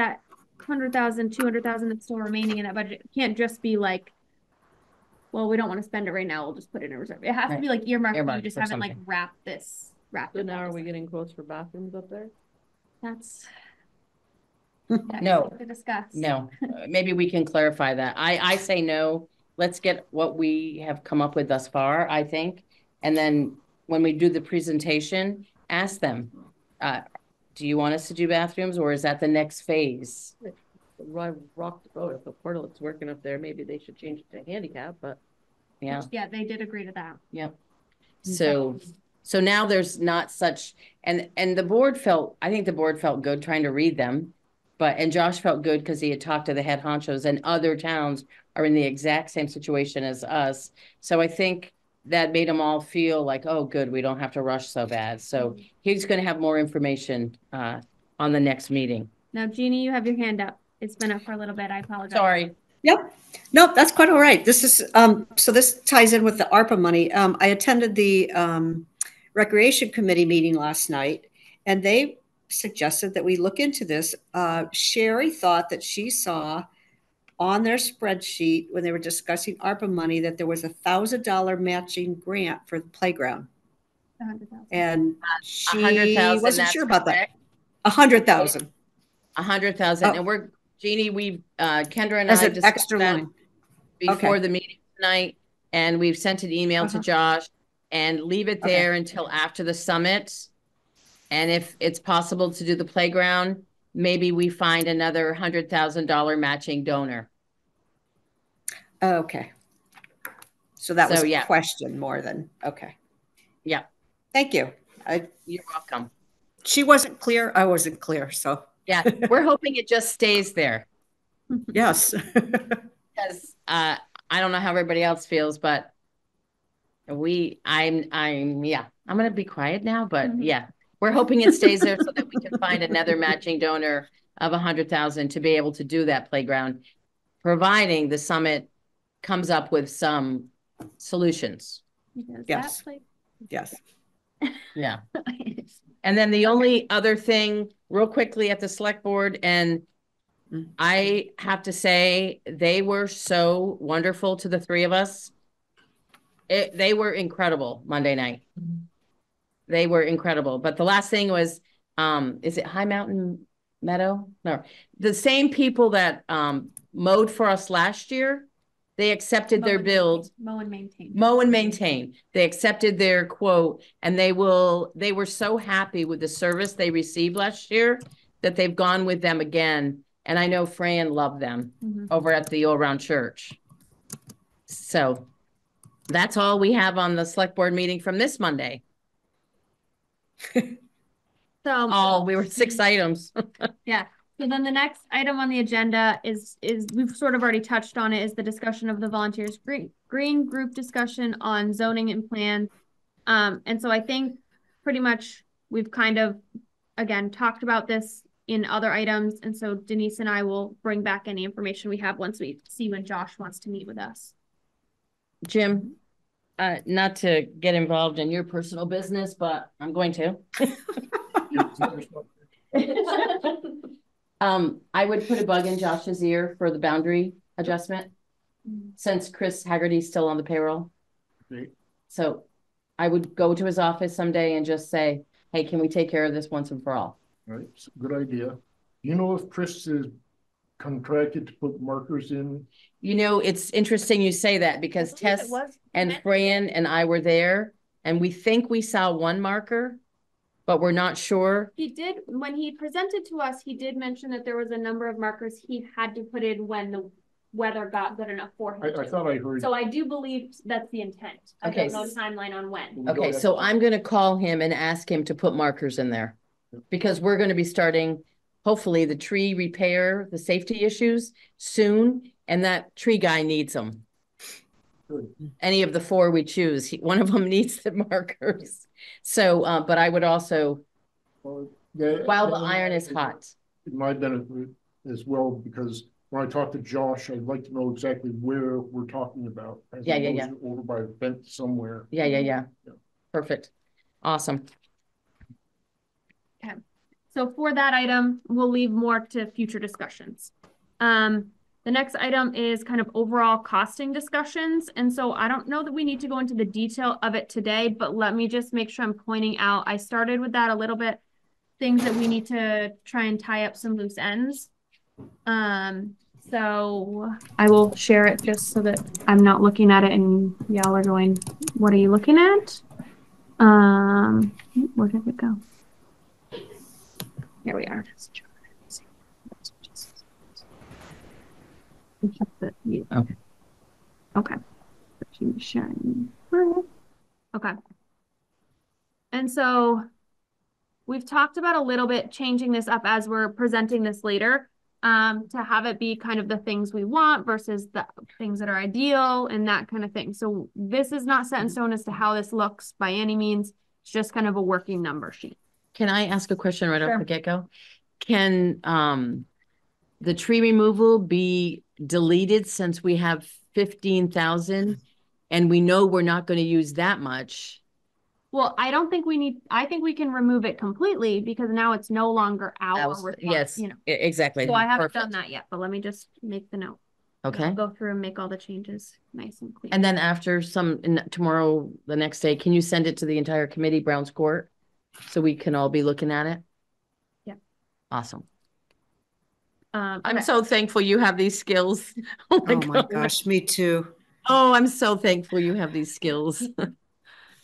100,000, 200,000 that's still remaining in that budget can't just be like, well, we don't want to spend it right now, we'll just put it in a reserve. It has to Right. be like earmarked, but you Earmarked just for haven't like something. wrapped So it now all are we aside. getting quotes for bathrooms up there? That's. No. To discuss. No, maybe we can clarify that. I say no. Let's get what we have come up with thus far, I think. And then when we do the presentation, ask them, do you want us to do bathrooms, or is that the next phase? Rock the boat. If the portalet's working up there, maybe they should change it to handicap, but. Yeah, Yeah, they did agree to that. yep. So now there's not such, and the board felt, I think the board felt good trying to read them. And Josh felt good because he had talked to the head honchos, and other towns are in the exact same situation as us. So I think that made them all feel like, oh, good, we don't have to rush so bad. So he's going to have more information on the next meeting. Now, Jeannie, you have your hand up. It's been up for a little bit. I apologize. Sorry. Yep. Nope, that's quite all right. This is, so this ties in with the ARPA money. I attended the Recreation Committee meeting last night, and they suggested that we look into this. Sherry thought that she saw on their spreadsheet when they were discussing ARPA money that there was $1,000 matching grant for the playground. 100,000. And she 100,000. wasn't sure about that. 100,000 100,000. Oh. And Jeannie, Kendra and as I an discussed extra that line. before Okay. the meeting tonight, and we've sent an email to Josh, and leave it there until after the summit. And if it's possible to do the playground, maybe we find another $100,000 matching donor. Okay. So that was So, a yeah. question more than, okay. Yeah, Thank you. you're welcome. She wasn't clear. I wasn't clear. So Yeah, we're hoping it just stays there, yes. because I don't know how everybody else feels, but I'm gonna be quiet now, but Mhm. yeah, we're hoping it stays there so that we can find another matching donor of 100,000 to be able to do that playground, providing the summit comes up with some solutions. Because Yes. that place- Yes. Yeah. And then the only other thing, real quickly, at the select board, and I have to say, they were so wonderful to the three of us. They were incredible Monday night. They were incredible. But the last thing was, is it High Mountain Meadow? No, the same people that mowed for us last year, they accepted their build. Mow and maintain. Mow and maintain. They accepted their quote, and they were so happy with the service they received last year that they've gone with them again. And I know Fran loved them over at the All Round Church. So that's all we have on the select board meeting from this Monday. So Oh, we were 6 items. yeah. So then the next item on the agenda is we've sort of already touched on it, is the discussion of the volunteers green group discussion on zoning and plans. And so I think pretty much we've kind of, again, talked about this in other items. And so Denise and I will bring back any information we have once we see when Josh wants to meet with us. Jim, not to get involved in your personal business, but I'm going to. I would put a bug in Josh's ear for the boundary adjustment, since Chris Haggerty's still on the payroll. Okay. So I would go to his office someday and just say, hey, can we take care of this once and for all? Right, it's a good idea. You know if Chris is contracted to put markers in? You know, it's interesting you say that, because Tess and Fran and I were there, and we think we saw one marker, but we're not sure. He did, when he presented to us, he did mention that there was a number of markers he had to put in when the weather got good enough for him. I thought I heard. So I do believe that's the intent. Okay. I don't know timeline on when. Okay, so I'm gonna call him and ask him to put markers in there, because we're gonna be starting, hopefully, the tree repair, the safety issues soon, and that tree guy needs them. Good. Any of the 4 we choose, one of them needs the markers. So, but I would also, Well, yeah, while the iron is hot. It might benefit as well, because when I talk to Josh, I'd like to know exactly where we're talking about. Yeah. Over by a fence somewhere. Yeah. Perfect. Awesome. Okay. So for that item, we'll leave more to future discussions. The next item is kind of overall costing discussions. And so I don't know that we need to go into the detail of it today, but let me just make sure I'm pointing out. I started with that a little bit, things that we need to try and tie up some loose ends. So I will share it just so that I'm not looking at it and y'all are going, what are you looking at? Where did it go? Here we are. Okay. Okay. Okay. And so we've talked about a little bit changing this up as we're presenting this later, to have it be kind of the things we want versus the things that are ideal and that kind of thing. So this is not set in stone as to how this looks by any means. It's just kind of a working number sheet. Can I ask a question right Sure. off the get-go? Can the tree removal be deleted, since we have 15,000 and we know we're not going to use that much? Well, I don't think we need, I think we can remove it completely because now it's no longer our Yes, you know. exactly. So I haven't Perfect. done that yet, but let me just make the note. Okay. I'll go through and make all the changes nice and clean. And then after tomorrow, the next day, can you send it to the entire committee, Browns Court, so we can all be looking at it? Yeah. Awesome. Okay. I'm so thankful you have these skills. Oh my gosh, me too. Oh, I'm so thankful you have these skills.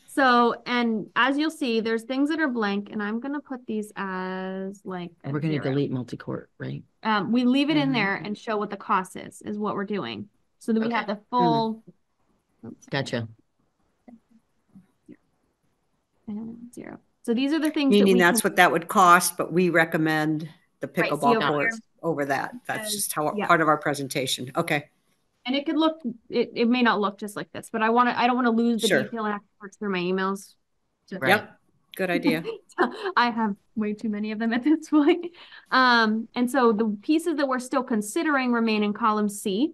So, and as you'll see, there's things that are blank, and I'm gonna put these as like. We're going to 0. delete multi-court, right? We leave it in there and show what the cost is what we're doing. So that we have the full. Gotcha. And 0. So these are the things. Meaning that's what that would cost, but we recommend the Right, pickleball see court over that. That's just how yeah. part of our presentation. Okay. And it could look, it may not look just like this, but I don't want to lose the Sure. detail and have to search through my emails. Right. Yep, good idea. I have way too many of them at this point. And so the pieces that we're still considering remain in column C.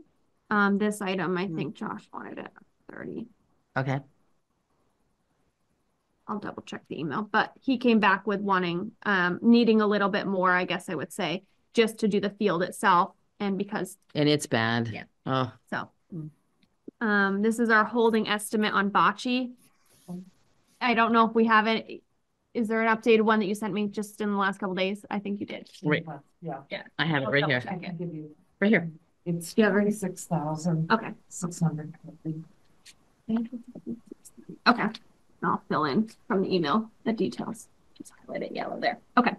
This item, I think Josh wanted it 30. Okay. I'll double check the email, but he came back with wanting, needing a little bit more, I guess I would say, just to do the field itself. And because, And it's bad. Yeah. Oh, so, this is our holding estimate on bocce. I don't know if we have it. Is there an updated one that you sent me just in the last couple days? I think you did. right. Yeah. I have it right here. I can give you, Right here. it's Yeah, right. 36,000. Okay. 600. Okay. I'll fill in from the email the details. Just highlight it yellow there. Okay.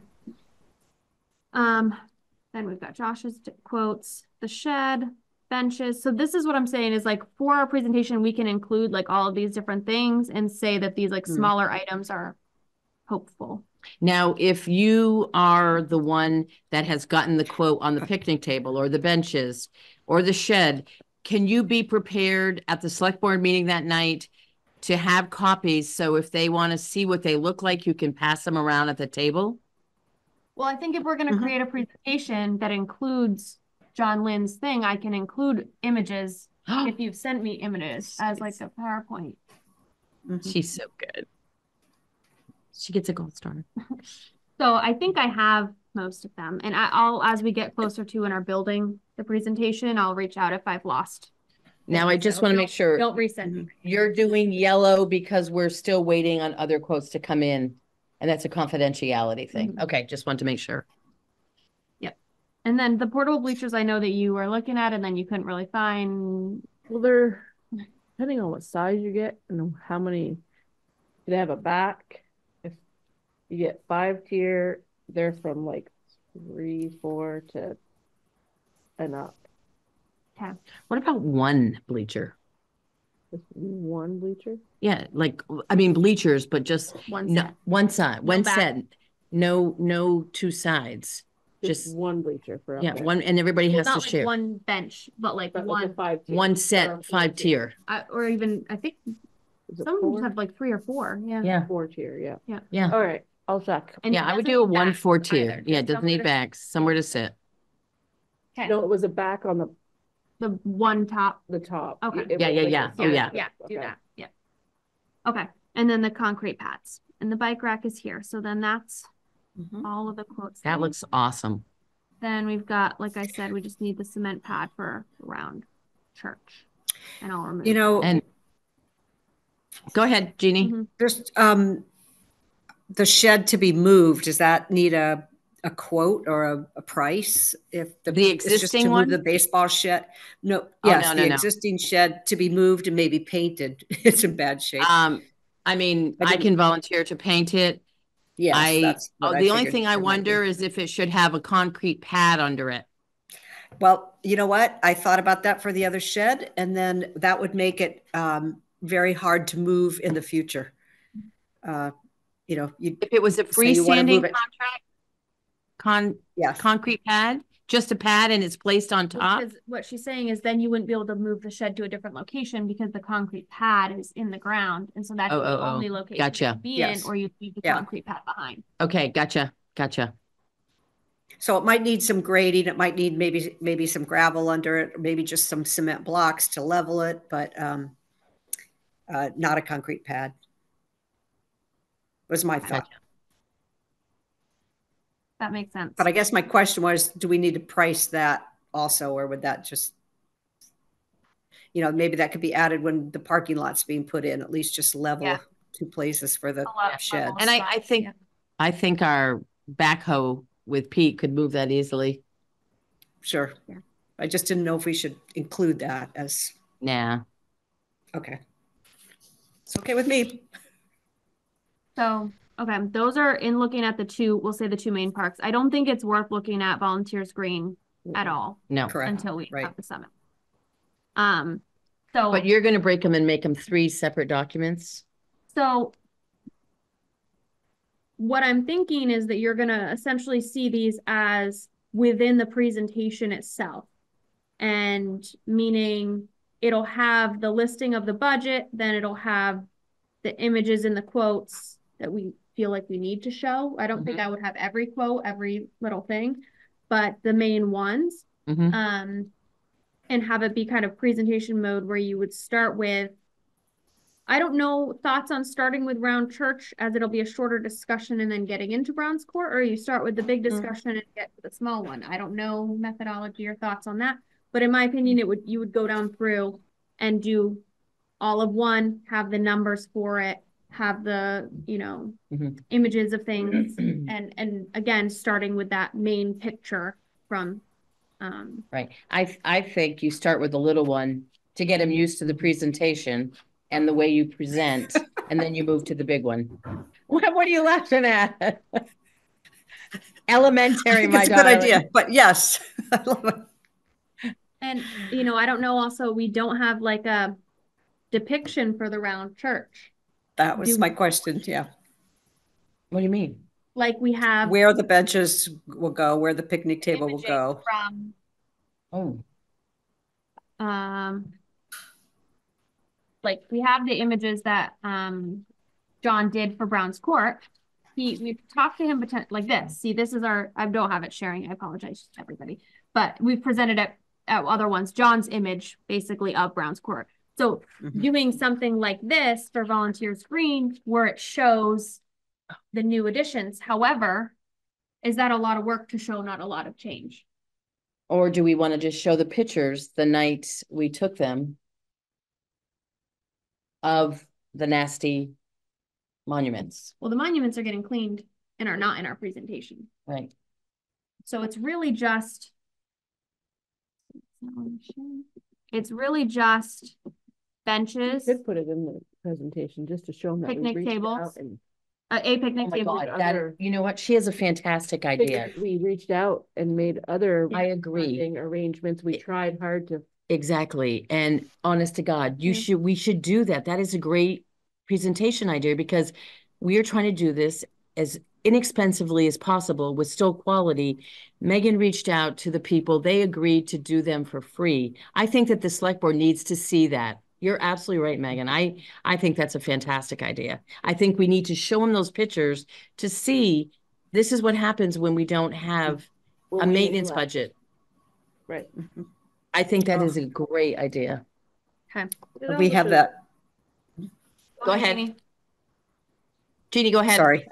Then we've got Josh's quotes, the shed, benches. So this is what I'm saying is like for our presentation, we can include like all of these different things and say that these like smaller items are hopeful. Now, if you are the one that has gotten the quote on the picnic table or the benches or the shed, can you be prepared at the select board meeting that night to have copies? So if they want to see what they look like, you can pass them around at the table? Well, I think if we're going to create a presentation that includes John Lynn's thing, I can include images if you've sent me images as like a PowerPoint. She's so good. She gets a gold star. So I think I have most of them. And I'll, as we get closer to in our building, the presentation, I'll reach out if I've lost. Now, I just want to make sure Don't resend me. you're doing yellow because we're still waiting on other quotes to come in. And that's a confidentiality thing. Okay, just want to make sure. Yep. And then the portable bleachers, I know that you were looking at and then you couldn't really find. Well, they're depending on what size you get and how many they have a back. If you get 5-tier, they're from like 3, 4 to and up. Okay. What about one bleacher? Just one bleacher. Yeah, like, I mean, bleachers, but just One no, set. one side, one back. set. No two sides. Just one bleacher for Yeah, up there. one, and everybody has Not to like share. one bench, but like But like a one, 5-tier. One Or set, a 5-tier. or even, I think Is it some of 4? them have like 3 or 4. Yeah. Yeah, 4-tier, yeah. yeah. All right, I'll check. And Yeah, it I would doesn't do a need 1 backs 4-tier. either, Yeah, it just doesn't somewhere need to- backs, somewhere to sit. Okay. No, it was a back on The one top. the top. Okay. It Yeah, was yeah, like yeah. a Oh, yeah. Yeah, do Okay. that. Yeah. Okay. And then the concrete pads and the bike rack is here. So then that's all of the quotes. That looks awesome. Then we've got, like I said, we just need the cement pad for around church. And I'll remove. You know, And go ahead, Jeannie. just the shed to be moved, does that need a quote or a price? If The it's just existing to move one? the baseball shed? No, Oh, yes, no, the no, no. existing shed to be moved and maybe painted. It's in bad shape. I mean, I I didn't- can volunteer to paint it. Yes, that's what I The only figured thing I there might be. wonder is if it should have a concrete pad under it. Well, you know what? I thought about that for the other shed, and then that would make it very hard to move in the future. You know, If it was a Say you wanna move freestanding it. Yes. concrete pad, just a pad and it's placed on top. Because what she's saying is then you wouldn't be able to move the shed to a different location because the concrete pad is in the ground. And so that's Oh, the oh, oh. only location Gotcha. to be Yes. in, or you leave the Yeah. concrete pad behind. Okay, gotcha. So it might need some grading. It might need maybe some gravel under it, or maybe just some cement blocks to level it, but not a concrete pad. Was my thought. Gotcha. That makes sense. But I guess my question was, do we need to price that also, or would that just, maybe that could be added when the parking lot's being put in, at least just level Yeah. 2 places for the shed. level. And I think our backhoe with Pete could move that easily. Sure. Yeah. I just didn't know if we should include that as, Nah. okay. It's okay with me. So, okay, those are in looking at we'll say the 2 main parks. I don't think it's worth looking at Volunteers Green at all No. Correct. until we Right. have the summit. So, But you're going to break them and make them 3 separate documents? so what I'm thinking is that you're going to essentially see these as within the presentation itself. And meaning it'll have the listing of the budget, then it'll have the images and the quotes that we feel like we need to show. I don't think I would have every quote, every little thing, but the main ones. And have it be kind of presentation mode where you would start with, I don't know, thoughts on starting with Round Church as it'll be a shorter discussion and then getting into Brown's Court, or you start with the big discussion and get to the small one. I don't know methodology or thoughts on that, but in my opinion, you would go down through and do all of one, have the numbers for it, have the, images of things, and again, starting with that main picture from. Right. I think you start with the little one to get them used to the presentation and the way you present, and then you move to the big one. What are you laughing at? Elementary, my It's a darling. good idea, but yes. I love it. And, I don't know, also, we don't have like a depiction for the Round Church. That was my question, yeah. What do you mean? Like we have. Where the benches will go, where the picnic table will go. From, like we have the images that John did for Brown's Court. We talked to him like this. See, this is I don't have it sharing. I apologize to everybody, but we've presented it at other ones. John's image basically of Brown's Court. So doing something like this for Volunteers Green where it shows the new additions. However, is that a lot of work to show not a lot of change? Or do we want to just show the pictures the night we took them of the nasty monuments? Well, the monuments are getting cleaned and are not in our presentation. Right. So it's really just benches. You could put it in the presentation just to show them that picnic tables. A picnic table. God, you know what? She has a fantastic idea. We reached out and made other I agree arrangements. We tried hard to. Exactly. And honest to God, we should do that. That is a great presentation idea because we are trying to do this as inexpensively as possible with still quality. Megan reached out to the people. They agreed to do them for free. I think that the select board needs to see that. You're absolutely right, Megan. I think that's a fantastic idea. I think we need to show them those pictures to see this is what happens when we don't have a maintenance budget. Right. I think that is a great idea. Okay. We have that. Go ahead. Jeannie, go ahead. Sorry.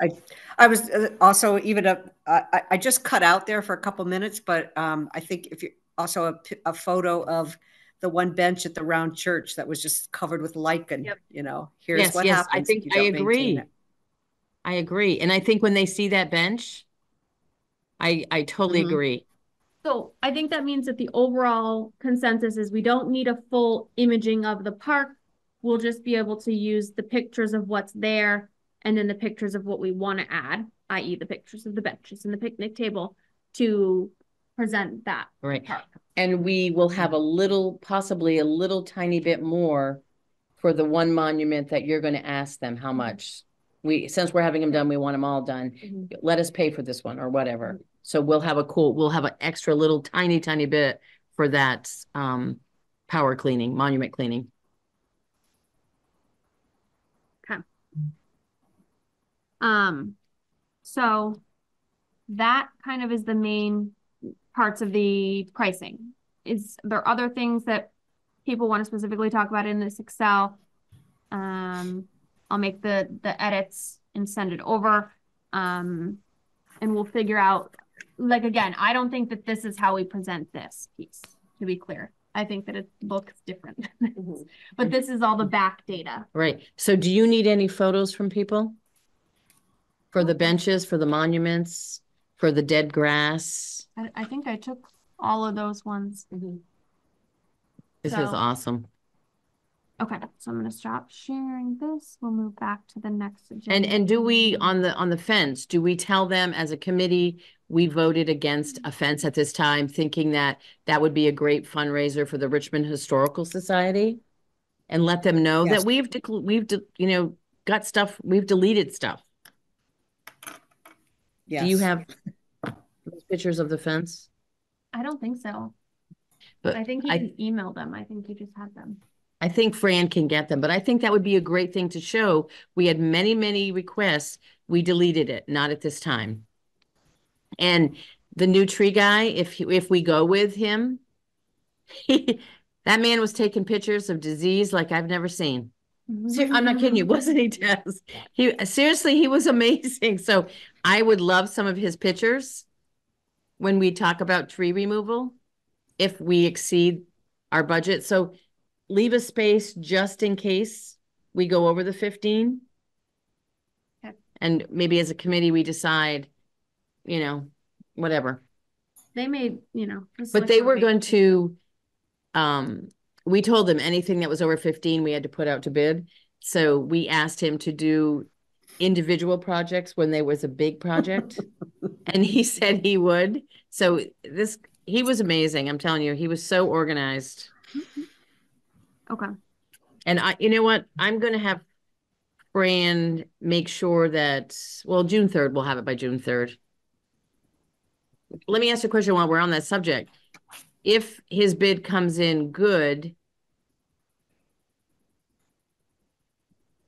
I was also I just cut out there for a couple minutes, but I think if you also a photo of the one bench at the Round Church that was just covered with lichen, here's what happens. I think I agree. I agree. And I think when they see that bench, I totally agree. So I think that means that the overall consensus is we don't need a full imaging of the park. We'll just be able to use the pictures of what's there and then the pictures of what we want to add, i.e. the pictures of the benches and the picnic table to present that park. And we will have possibly a little tiny bit more for the one monument that you're going to ask them how much. Since we're having them done, we want them all done. Let us pay for this one or whatever. So we'll have an extra little tiny bit for that power cleaning, monument cleaning. Okay. So that kind of is the main parts of the pricing. Is there other things that people want to specifically talk about in this Excel? I'll make the edits and send it over. And we'll figure out, like, again, I don't think that this is how we present this piece, to be clear. I think that it looks different. But this is all the back data. Right. So do you need any photos from people? For the benches, for the monuments, for the dead grass? I think I took all of those ones. This is awesome. Okay, so I'm going to stop sharing this. We'll move back to the next agenda. And do we, on the fence, do we tell them as a committee, we voted against a fence at this time, thinking that would be a great fundraiser for the Richmond Historical Society? And let them know that we've got stuff, we've deleted stuff. Yes. Do you have those pictures of the fence? I don't think so. But I think you can email them. I think you just had them. I think Fran can get them, but I think that would be a great thing to show. We had many, many requests. We deleted it, not at this time. And the new tree guy, if we go with him, that man was taking pictures of disease like I've never seen. I'm not kidding you, wasn't he, Tess? Seriously, he was amazing. So I would love some of his pictures when we talk about tree removal, if we exceed our budget. So leave a space just in case we go over the 15. Okay. And maybe as a committee, we decide, whatever. They may, But they were going to, we told them anything that was over 15, we had to put out to bid. So we asked him to do individual projects when there was a big project. And he said he would. So he was amazing. I'm telling you, he was so organized. Okay. And you know what? I'm going to have Fran make sure that, June 3rd, we'll have it by June 3rd. Let me ask you a question while we're on that subject. If his bid comes in good,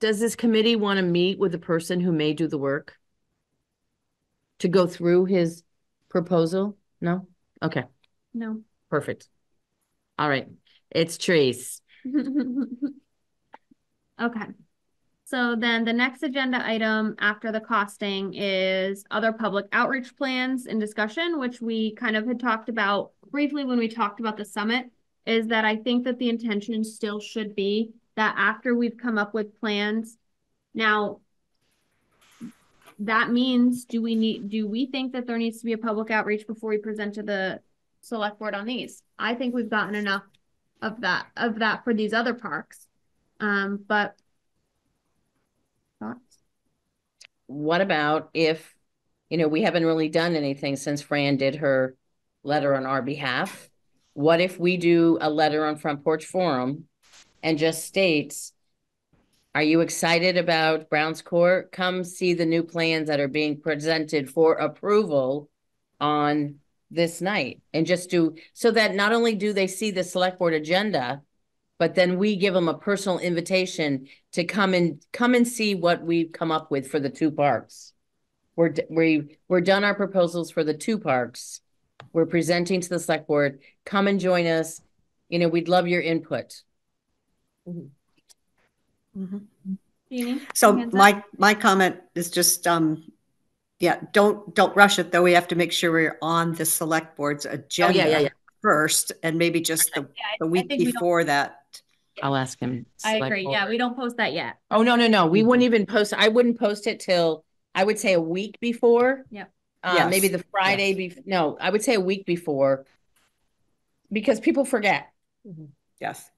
does this committee want to meet with the person who may do the work to go through his proposal? No? Okay. No. Perfect. All right. It's trees. Okay. So then the next agenda item after the costing is other public outreach plans and discussion, which we kind of had talked about briefly when we talked about the summit, is that I think that the intention still should be that after we've come up with plans, now that means do we think that there needs to be a public outreach before we present to the select board on these? I think we've gotten enough of that for these other parks. But thoughts? What about if, we haven't really done anything since Fran did her letter on our behalf. What if we do a letter on Front Porch Forum and just states, are you excited about Browns Court? Come see the new plans that are being presented for approval on this night. And just so that not only do they see the select board agenda, but then we give them a personal invitation to come and see what we've come up with for the two parks. We're done our proposals for the two parks. We're presenting to the select board. Come and join us. We'd love your input. Mm-hmm. Jeannie, So my comment is just, don't rush it though. We have to make sure we're on the select board's agenda first, and maybe just the week before that. I'll ask him. I agree. Yeah, we don't post that yet. Oh, no. We wouldn't even post. I wouldn't post it till, I would say, a week before. Yeah. Yes. Maybe the Friday before. No, I would say a week before, because people forget. Mm-hmm. Yes.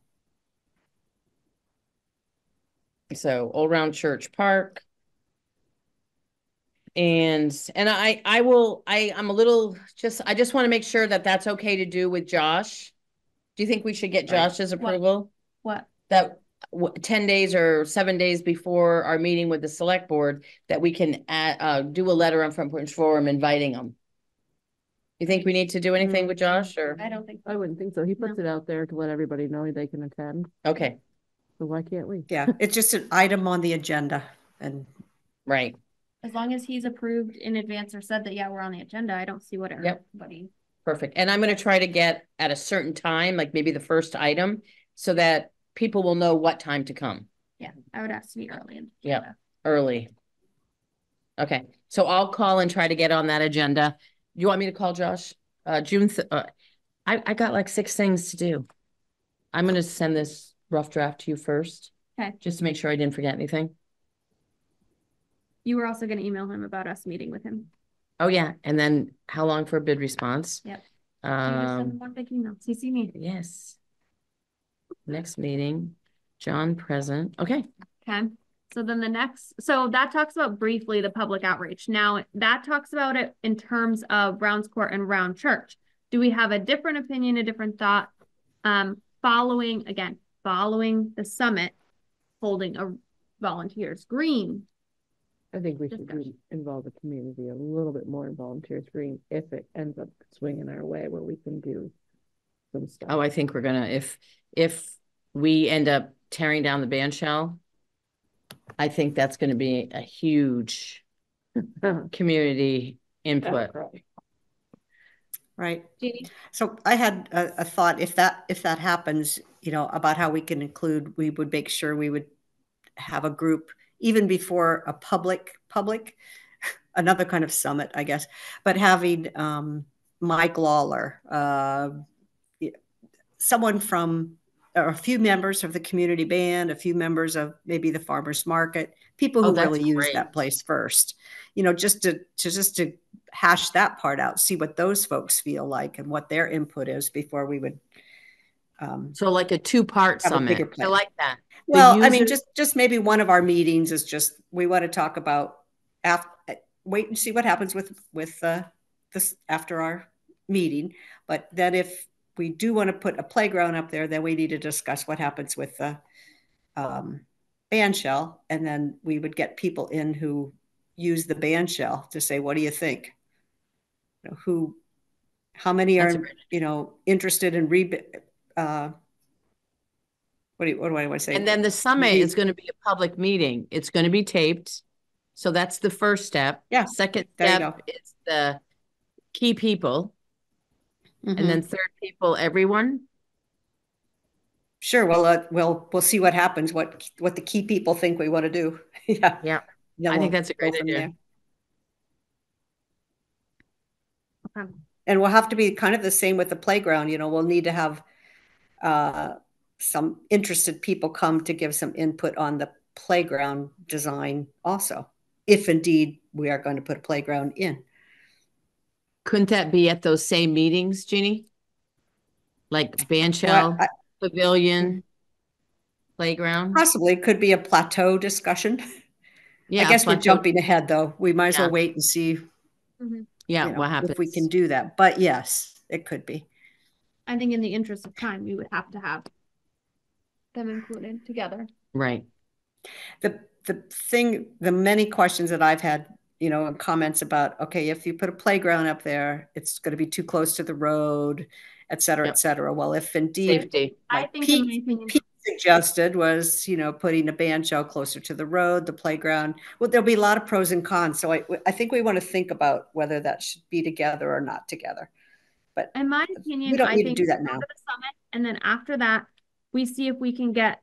So Old Round Church Park. And I'm a little I just want to make sure that that's okay to do with Josh. Do you think we should get Josh's approval? What? That 10 days or 7 days before our meeting with the select board, that we can do a letter on Front Porch Forum inviting them. You think we need to do anything with Josh, or? I don't think so. I wouldn't think so. He puts it out there to let everybody know they can attend. Okay. So why can't we? Yeah, it's just an item on the agenda, and right. As long as he's approved in advance or said that, we're on the agenda, I don't see what everybody. Perfect. And I'm going to try to get at a certain time, like maybe the first item, so that people will know what time to come. Yeah, I would have to be early. Early. Okay. So I'll call and try to get on that agenda. You want me to call Josh? June. I got like 6 things to do. I'm going to send this rough draft to you first. Okay. Just to make sure I didn't forget anything. You were also going to email him about us meeting with him. Oh yeah. And then how long for a bid response? Yep. You just send one big email. CC me. Yes. Next meeting, John present. Okay. Okay. So then so that talks about briefly the public outreach. Now that talks about it in terms of Browns Court and Round Church. Do we have a different opinion, a different thought? Following the summit, holding a volunteers green. I think we should involve the community a little bit more in volunteers green if it ends up swinging our way, where we can do some stuff. Oh, I think we're gonna, if we end up tearing down the band shell, I think that's gonna be a huge community input. Right. Jeannie? So I had a thought, if that happens, about how we can include, we would make sure we would have a group even before a public, another kind of summit, I guess, but having Mike Lawler, someone from, or a few members of the community band, a few members of maybe the farmers market, people who that's really use great. that place first, just to hash that part out, see what those folks feel like and what their input is before we would So like a two-part have a summit. bigger I plan. like that. Well, I mean, just maybe one of our meetings is just, we want to talk about wait and see what happens with this after our meeting. But then if we do want to put a playground up there, then we need to discuss what happens with the band shell. And then we would get people in who use the band shell to say, what do you think? How many are, interested in what do I want to say? And then the summit is going to be a public meeting. It's going to be taped. So that's the first step. Yeah. Second There you step is the key people. And then third people, everyone. Sure. Well, we'll see what happens, what the key people think we want to do. Yeah. Yeah. Then I think that's a great idea. there. Okay. And we'll have to be kind of the same with the playground. We'll need to have some interested people come to give some input on the playground design also, if indeed we are going to put a playground in. Couldn't that be at those same meetings, Jeannie? Like band shell, pavilion, playground? Possibly. Could be a plateau discussion. Yeah, I guess we're jumping ahead, though. We might as well wait and see what happens. if we can do that. But yes, it could be. I think in the interest of time, we would have to have them included together. Right. The many questions that I've had, and comments about, okay, if you put a playground up there, it's going to be too close to the road, et cetera, et cetera. Well, if indeed, safety. I think Pete suggested was, putting a band shell closer to the road, the playground. Well, there'll be a lot of pros and cons. So I think we want to think about whether that should be together or not together. But in my opinion, we don't I need think to do that go now. to the summit, and then after that, we see if we can get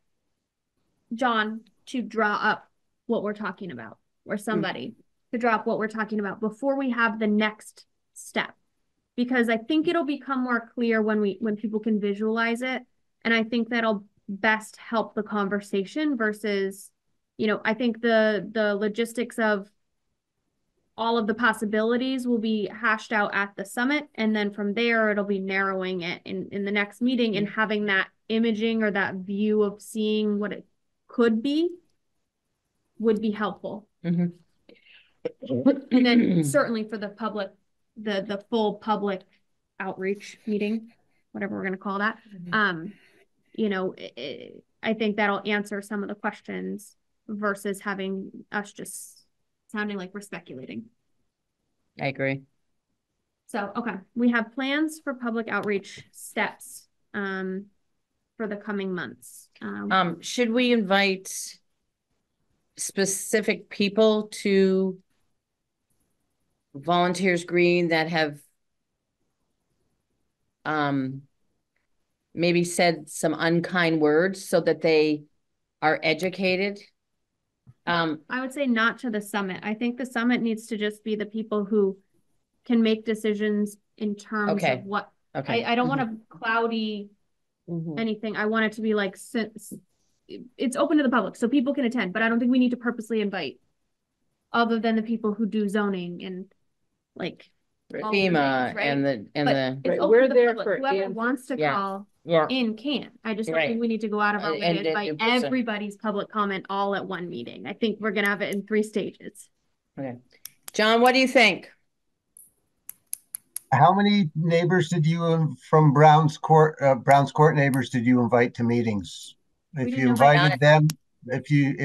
John to draw up what we're talking about, or somebody to draw up what we're talking about before we have the next step. Because I think it'll become more clear when people can visualize it. And I think that'll best help the conversation versus, I think the logistics of all of the possibilities will be hashed out at the summit. And then from there, it'll be narrowing it in the next meeting and having that imaging or that view of seeing what it could be would be helpful. And then certainly for the public, the full public outreach meeting, whatever we're going to call that, I think that'll answer some of the questions versus having us just sounding like we're speculating. I agree. So, okay, we have plans for public outreach steps for the coming months. Should we invite specific people to Volunteers Green that have maybe said some unkind words so that they are educated? I would say not to the summit. I think the summit needs to just be the people who can make decisions in terms of what. I don't want to cloudy anything. I want it to be like, it's open to the public so people can attend, but I don't think we need to purposely invite other than the people who do zoning and like FEMA and it's we're open to the there public. for Whoever wants to call in can. I just don't think we need to go out of our way to invite everybody's public comment all at one meeting. I think we're gonna have it in 3 stages. Okay. John, what do you think? How many neighbors did you from Browns Court neighbors did you invite to meetings? If you invited them, if you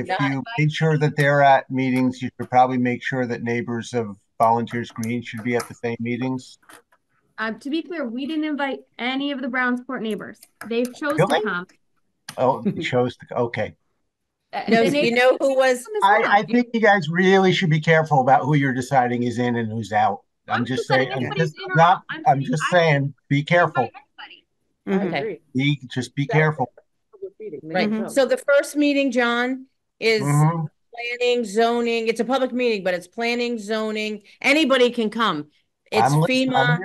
made sure that they're at meetings, you should probably make sure that neighbors of Volunteers Green should be at the same meetings. To be clear, we didn't invite any of the Brownsport neighbors. They chose to Really? come. Oh, it shows, okay. No, The you neighbors know who was, come as I well. think you guys really should be careful about who you're deciding is in and who's out. I'm just not saying, saying anybody's in or out. I'm just saying, be careful. I Okay. agree. Just be careful. Public meeting, they right? can come. So the first meeting, John, is Mhm. planning, zoning. It's a public meeting, but it's planning, zoning. Anybody can come. It's I'm FEMA.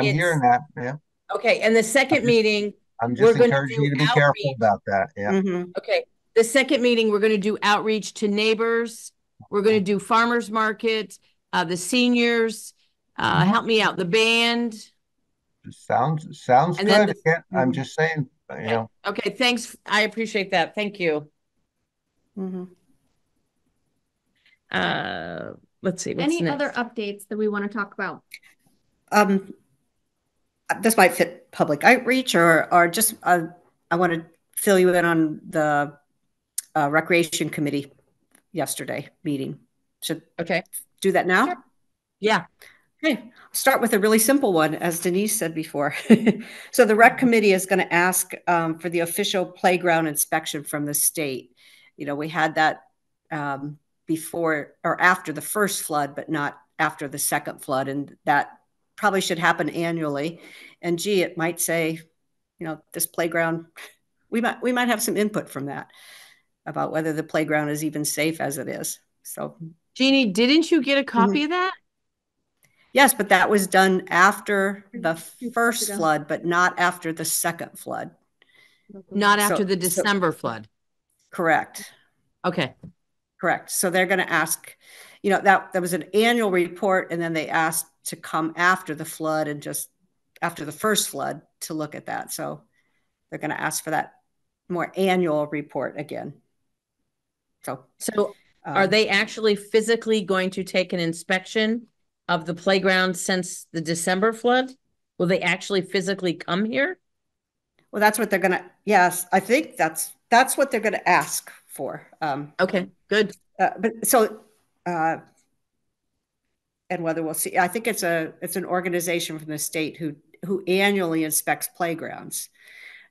hearing that, yeah. Okay, and the second meeting, I'm we're just going to encouraging do you to be careful outreach. about that, yeah. Okay, the second meeting, we're going to do outreach to neighbors. We're going to do farmers market, the seniors, help me out, the band. Sounds And then good. Yeah, I'm just saying, you know. Okay, thanks. I appreciate that. Thank you. Let's see, what's Any next? other updates that we want to talk about? This might fit public outreach or just, I want to fill you in on the recreation committee yesterday meeting. Should Okay. do that now? Sure. Yeah. Okay, start with a really simple one, as Denise said before. So the rec committee is going to ask for the official playground inspection from the state. You know, we had that before or after the first flood, but not after the second flood. And that probably should happen annually. And gee, it might say, you know, this playground, we might have some input from that about whether the playground is even safe as it is. So Jeannie, didn't you get a copy of that? yes, but that was done after the first flood, but not after the second flood. Not after So- the December flood. Correct. Okay. Correct. So they're going to ask, you know, that was an annual report, and then they asked to come after the flood and just after the first flood to look at that. So they're going to ask for that more annual report again. So are they actually physically going to take an inspection of the playground since the December flood? Will they actually physically come here? well, that's what they're going to, yes, I think that's what they're going to ask for. Okay, good. But so, and whether we'll see, I think it's an organization from the state who annually inspects playgrounds.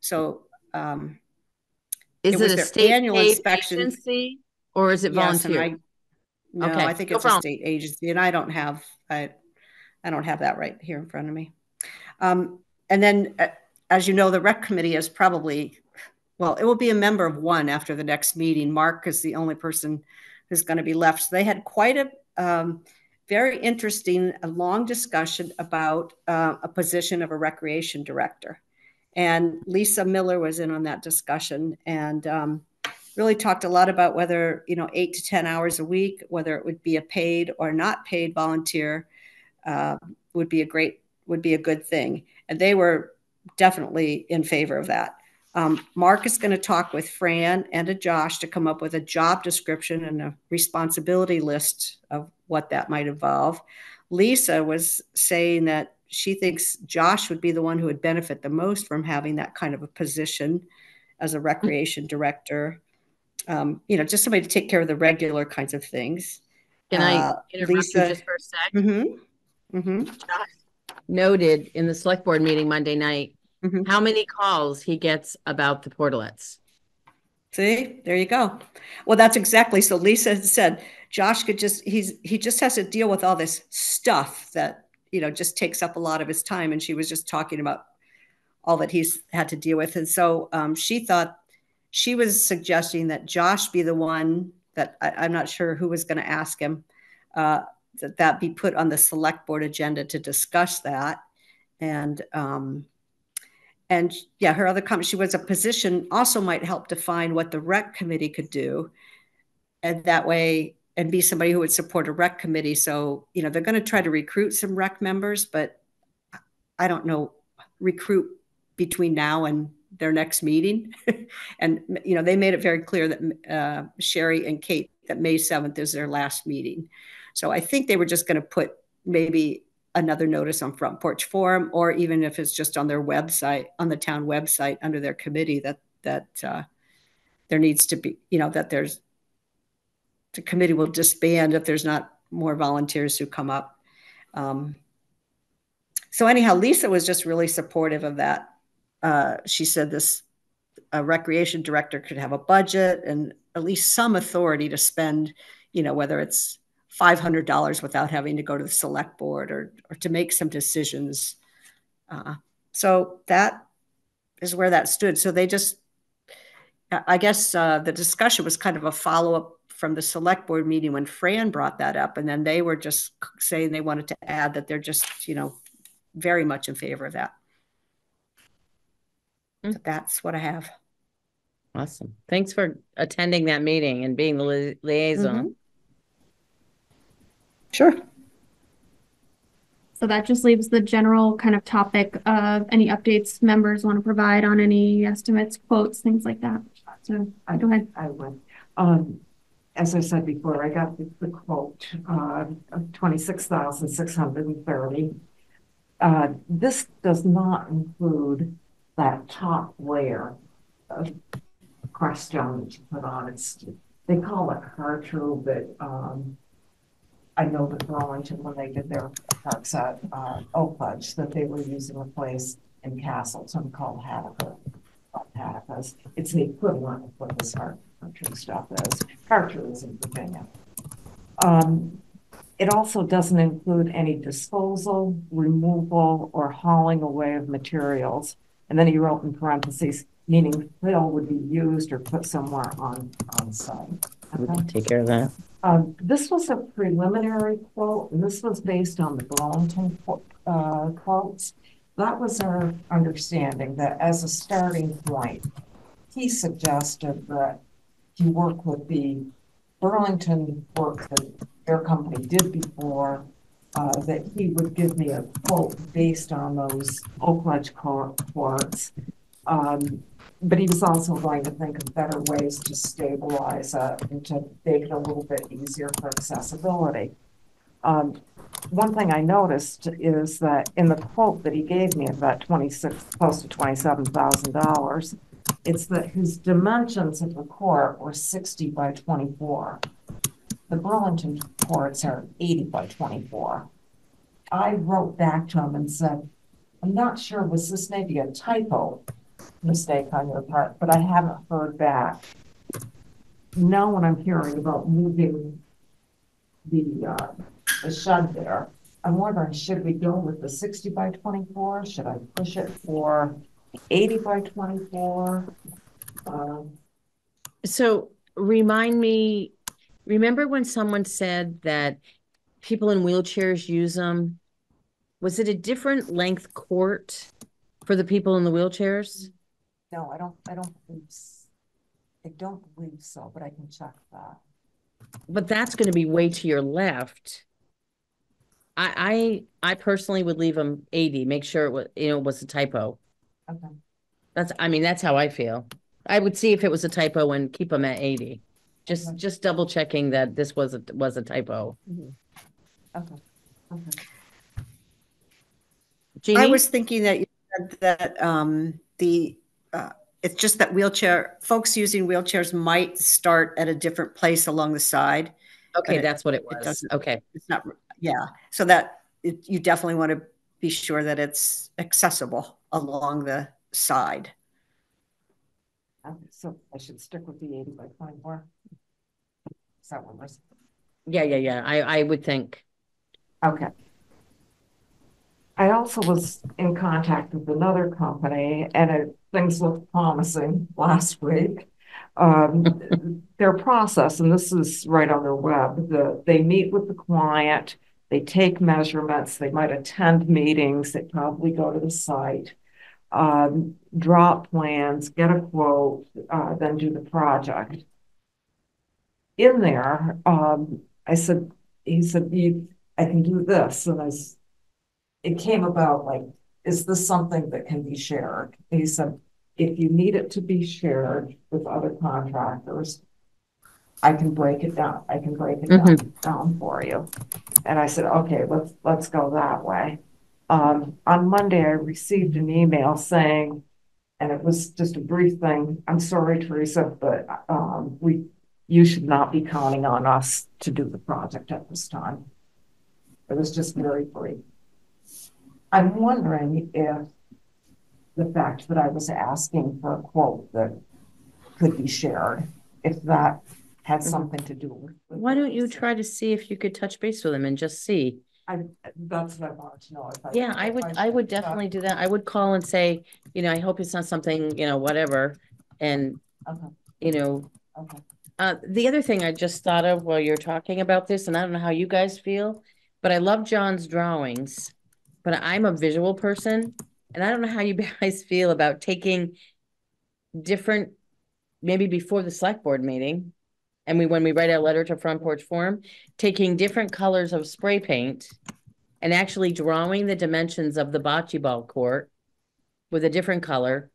So, Is it a their state annual paid inspection agency or is it Yes, and volunteer? no, Okay, I think no it's a problem. state agency, and I don't have that right here in front of me. And then, as you know, the rec committee is probably, well, it will be a member of one after the next meeting. Mark is the only person who's going to be left. So they had quite a very interesting, a long discussion about a position of a recreation director. And Lisa Miller was in on that discussion and really talked a lot about whether, 8 to 10 hours a week, whether it would be a paid or not paid volunteer would be a good thing. And they were definitely in favor of that. Mark is going to talk with Fran and a Josh to come up with a job description and a responsibility list of what that might involve. Lisa was saying that she thinks Josh would be the one who would benefit the most from having that kind of a position as a recreation director. Just somebody to take care of the regular kinds of things. Can I interrupt Lisa, you just for a sec? Josh noted in the select board meeting Monday night how many calls he gets about the portalets. See, there you go. Well, that's exactly. So Lisa said Josh he just has to deal with all this stuff that, just takes up a lot of his time. And she was just talking about all that he's had to deal with. And so she was suggesting that Josh be the one that I'm not sure who was going to ask him, that be put on the select board agenda to discuss that. And yeah, her other comment, she was a position also might help define what the rec committee could do. And that way, and be somebody who would support a rec committee. So, they're going to try to recruit some rec members, but I don't know, recruit between now and their next meeting. And, they made it very clear that Sherry and Kate, that May 7th is their last meeting. So I think they were just going to put maybe another notice on Front Porch Forum, or even if it's just on their website, on the town website under their committee, that there needs to be, that the committee will disband if there's not more volunteers who come up. So anyhow, Lisa was just really supportive of that. She said this recreation director could have a budget and at least some authority to spend, whether it's $500 without having to go to the select board or to make some decisions. So that is where that stood. So they just, I guess the discussion was kind of a follow-up from the select board meeting when Fran brought that up. And then they were just saying they wanted to add that they're just, very much in favor of that. So that's what I have. Awesome. Thanks for attending that meeting and being the liaison. Sure. So that just leaves the general kind of topic of any updates members want to provide on any estimates, quotes, things like that. So go ahead. I would. As I said before, I got the quote of 26,630. This does not include that top layer of crushed stone that you put on. They call it Hartrue, but I know that Burlington, when they did their parks at Oak Ledge, that they were using a place in Castleton called Hatticus. It's the equivalent of what this Hartrue stuff is. Hartrue is in Virginia. It also doesn't include any disposal, removal, or hauling away of materials. And then he wrote in parentheses, meaning fill would be used or put somewhere on site. Okay. Take care of that. This was a preliminary quote, and this was based on the Burlington quotes. That was our understanding that as a starting point, he suggested that he work with the Burlington work that their company did before, that he would give me a quote based on those Oak Ledge quotes. But he was also going to think of better ways to stabilize it and to make it a little bit easier for accessibility. One thing I noticed is that in the quote that he gave me of that close to $27,000, it's that his dimensions of the court were 60 by 24. The Burlington courts are 80 by 24. I wrote back to him and said, I'm not sure, was this maybe a typo mistake on your part, but I haven't heard back. Now when I'm hearing about moving the shed there, I'm wondering, should we go with the 60 by 24? Should I push it for 80 by 24? So remind me, remember when someone said that people in wheelchairs use them? Was it a different length court for the people in the wheelchairs? No, I don't believe so, but I can check that. But that's going to be way to your left. I personally would leave them 80, make sure it was, was a typo. Okay. That's how I feel. I would see if it was a typo and keep them at 80. Just double checking that this was a typo. Okay. Okay. Jeannie? I was thinking that you said that it's just that folks using wheelchairs might start at a different place along the side. Okay, that's what it was. Okay. It's not, yeah. So that you definitely want to be sure that it's accessible along the side. Okay, so I should stick with the 80 by 24. Is that what we're saying? Yeah. I would think. Okay. I also was in contact with another company, and things looked promising last week. Their process, and this is right on their web, they meet with the client, they take measurements, they might attend meetings, they probably go to the site, draw plans, get a quote, then do the project. In there, he said, I can do this. And it came about like, is this something that can be shared? He said, if you need it to be shared with other contractors, I can break it down. I can break it down for you. And I said, okay, let's go that way. On Monday, I received an email saying, and it was just a brief thing. I'm sorry, Teresa, but you should not be counting on us to do the project at this time. It was just very brief. I'm wondering if the fact that I was asking for a quote that could be shared, if that had something to do with. Why don't you try to see if you could touch base with them and just see? That's what I wanted to know. If Yeah, I would definitely do that. I would call and say, I hope it's not something, whatever. And, Okay, okay. the other thing I just thought of while you're talking about this, and I don't know how you guys feel, but I love John's drawings, but I'm a visual person, and I don't know how you guys feel about taking different, maybe before the select board meeting, and when we write our letter to Front Porch Forum, taking different colors of spray paint and actually drawing the dimensions of the bocce ball court with a different color,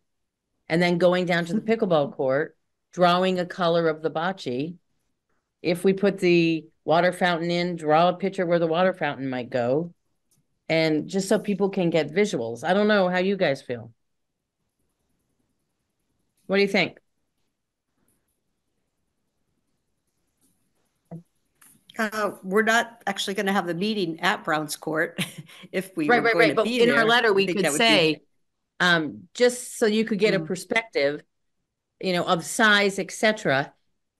and then going down to the pickleball court, drawing a color of the bocce. If we put the water fountain in, draw a picture where the water fountain might go. And just so people can get visuals. I don't know how you guys feel. What do you think? We're not actually going to have the meeting at Browns Court if we Right. were going to But be in there. our letter, I we think could that would say, just so you could get a Mm. perspective, of size, etc.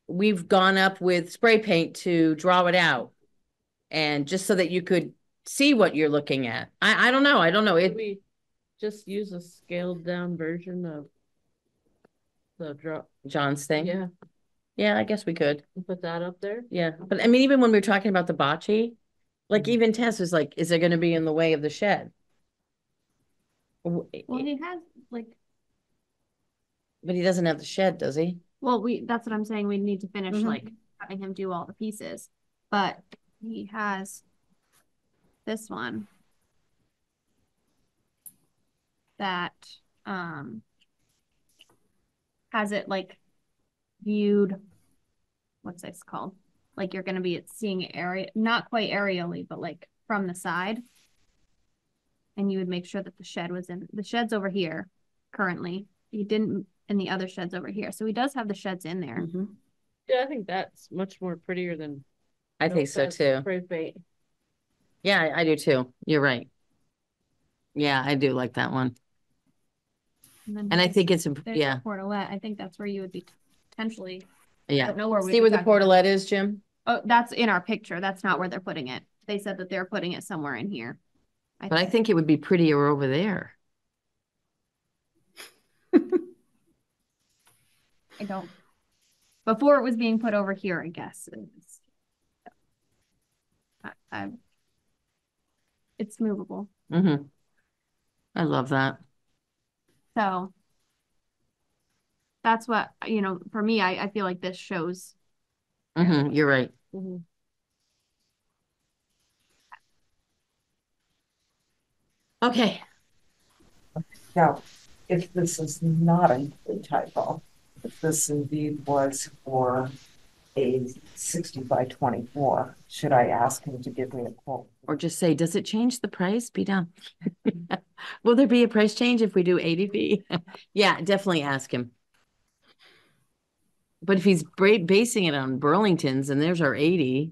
We've gone up with spray paint to draw it out. And just so that you could see what you're looking at. I don't know. Could we just use a scaled down version of the draw? John's thing. Yeah, Yeah, I guess we could. put that up there. Yeah. But I mean, even when we were talking about the bocce, like even Tess was like, is it going to be in the way of the shed? Well, he has like, But he doesn't have the shed, does he? well, that's what I'm saying. We need to finish Mhm. like having him do all the pieces, but he has this one that has it like viewed, what's this called? Like you're gonna be seeing area, not quite aerially, but like from the side. And you would make sure that the shed's over here currently. He didn't, and the other shed's over here. So he does have the sheds in there. Mhm. Yeah, I think that's much more prettier than. I think so too. Spray paint. Yeah, I do too. You're right. Yeah, I do like that one. then And I think it's, there's yeah, the portalette. I think that's where you would be potentially. yeah. Don't know where we See could where the talk about- portalette is, Jim? Oh, that's in our picture. That's not where they're putting it. They said that they're putting it somewhere in here. But I think it would be prettier over there. I don't. Before it was being put over here, I guess. It's movable. Mm-hmm. I love that. So that's what, for me, I feel like this shows. Mm-hmm. You're right. Mhm. Okay. Now, if this is not a typo, if this indeed was for a 60 by 24, should I ask him to give me a quote? Or just say, does it change the price? Be done. Will there be a price change if we do 80 Yeah, definitely ask him. But if he's basing it on Burlington's and there's our 80,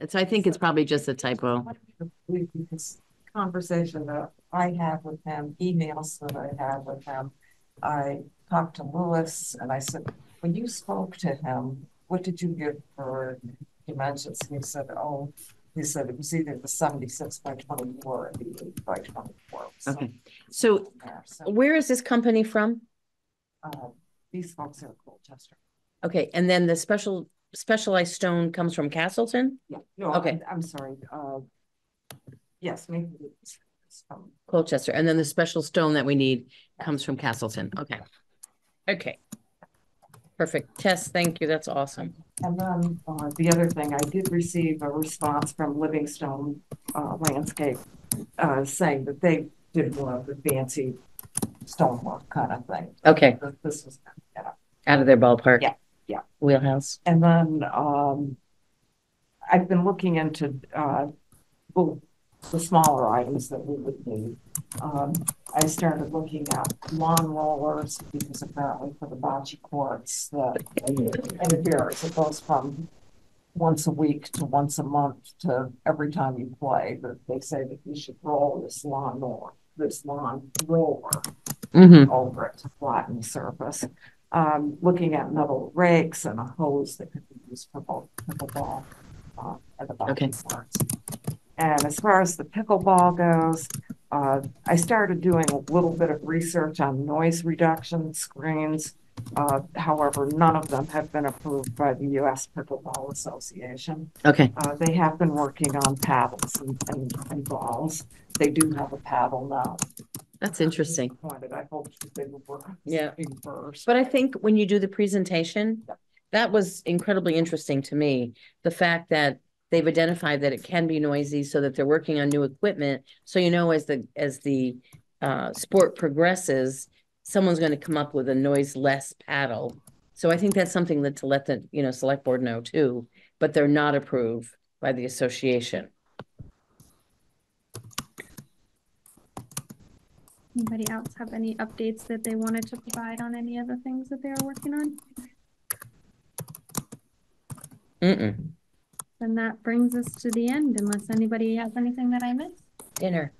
so I think it's probably just a typo. This conversation that I had with him, emails that I had with him, I talked to Lewis and I said, when you spoke to him, what did you give for dimensions? And he said, it was either the 76 by 24 or the 80 by 24. Okay. So where is this company from? These folks are Colchester. Okay. And then the specialized stone comes from Castleton? Yeah. No, okay. I'm sorry. Yes, maybe it's from Colchester. And then the special stone that we need comes from Castleton. Okay. Okay. Perfect. Tess, thank you. That's awesome. And then the other thing, I did receive a response from Livingstone Landscape saying that they did more of the fancy stonework kind of thing. Okay. This was Out of their ballpark. Yeah. Yeah. Wheelhouse. And then I've been looking into the smaller items that we would need. I started looking at lawn rollers because apparently for the bocce courts, and it varies. It goes from once a week to once a month to every time you play, that they say that you should roll this lawn roller over it to flatten the surface. Looking at metal rakes and a hose that could be used for both pickleball and the bocce courts. And as far as the pickleball goes, I started doing a little bit of research on noise reduction screens. However, none of them have been approved by the U.S. Pickleball Association. Okay. They have been working on paddles and balls. They do have a paddle now. That's interesting. I hope they would work on Yeah. first. But I think when you do the presentation, that was incredibly interesting to me. The fact that they've identified that it can be noisy, so that they're working on new equipment. So, you know, as the sport progresses, someone's going to come up with a noise-less paddle. So I think that's something that to let the, select board know too, but they're not approved by the association. Anybody else have any updates that they wanted to provide on any of the things that they are working on? Then that brings us to the end, unless anybody has anything that I missed. Dinner.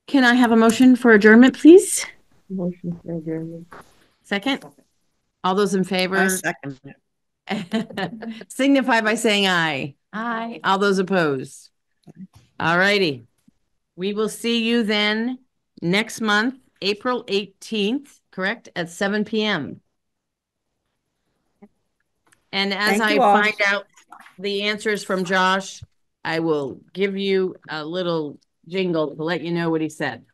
Can I have a motion for adjournment, please? Motion for adjournment. Second? All those in favor? I second it. Signify by saying aye. Aye. All those opposed? All righty. We will see you then next month, April 18th, correct? At 7 p.m. And as I find out the answers from Josh, I will give you a little jingle to let you know what he said.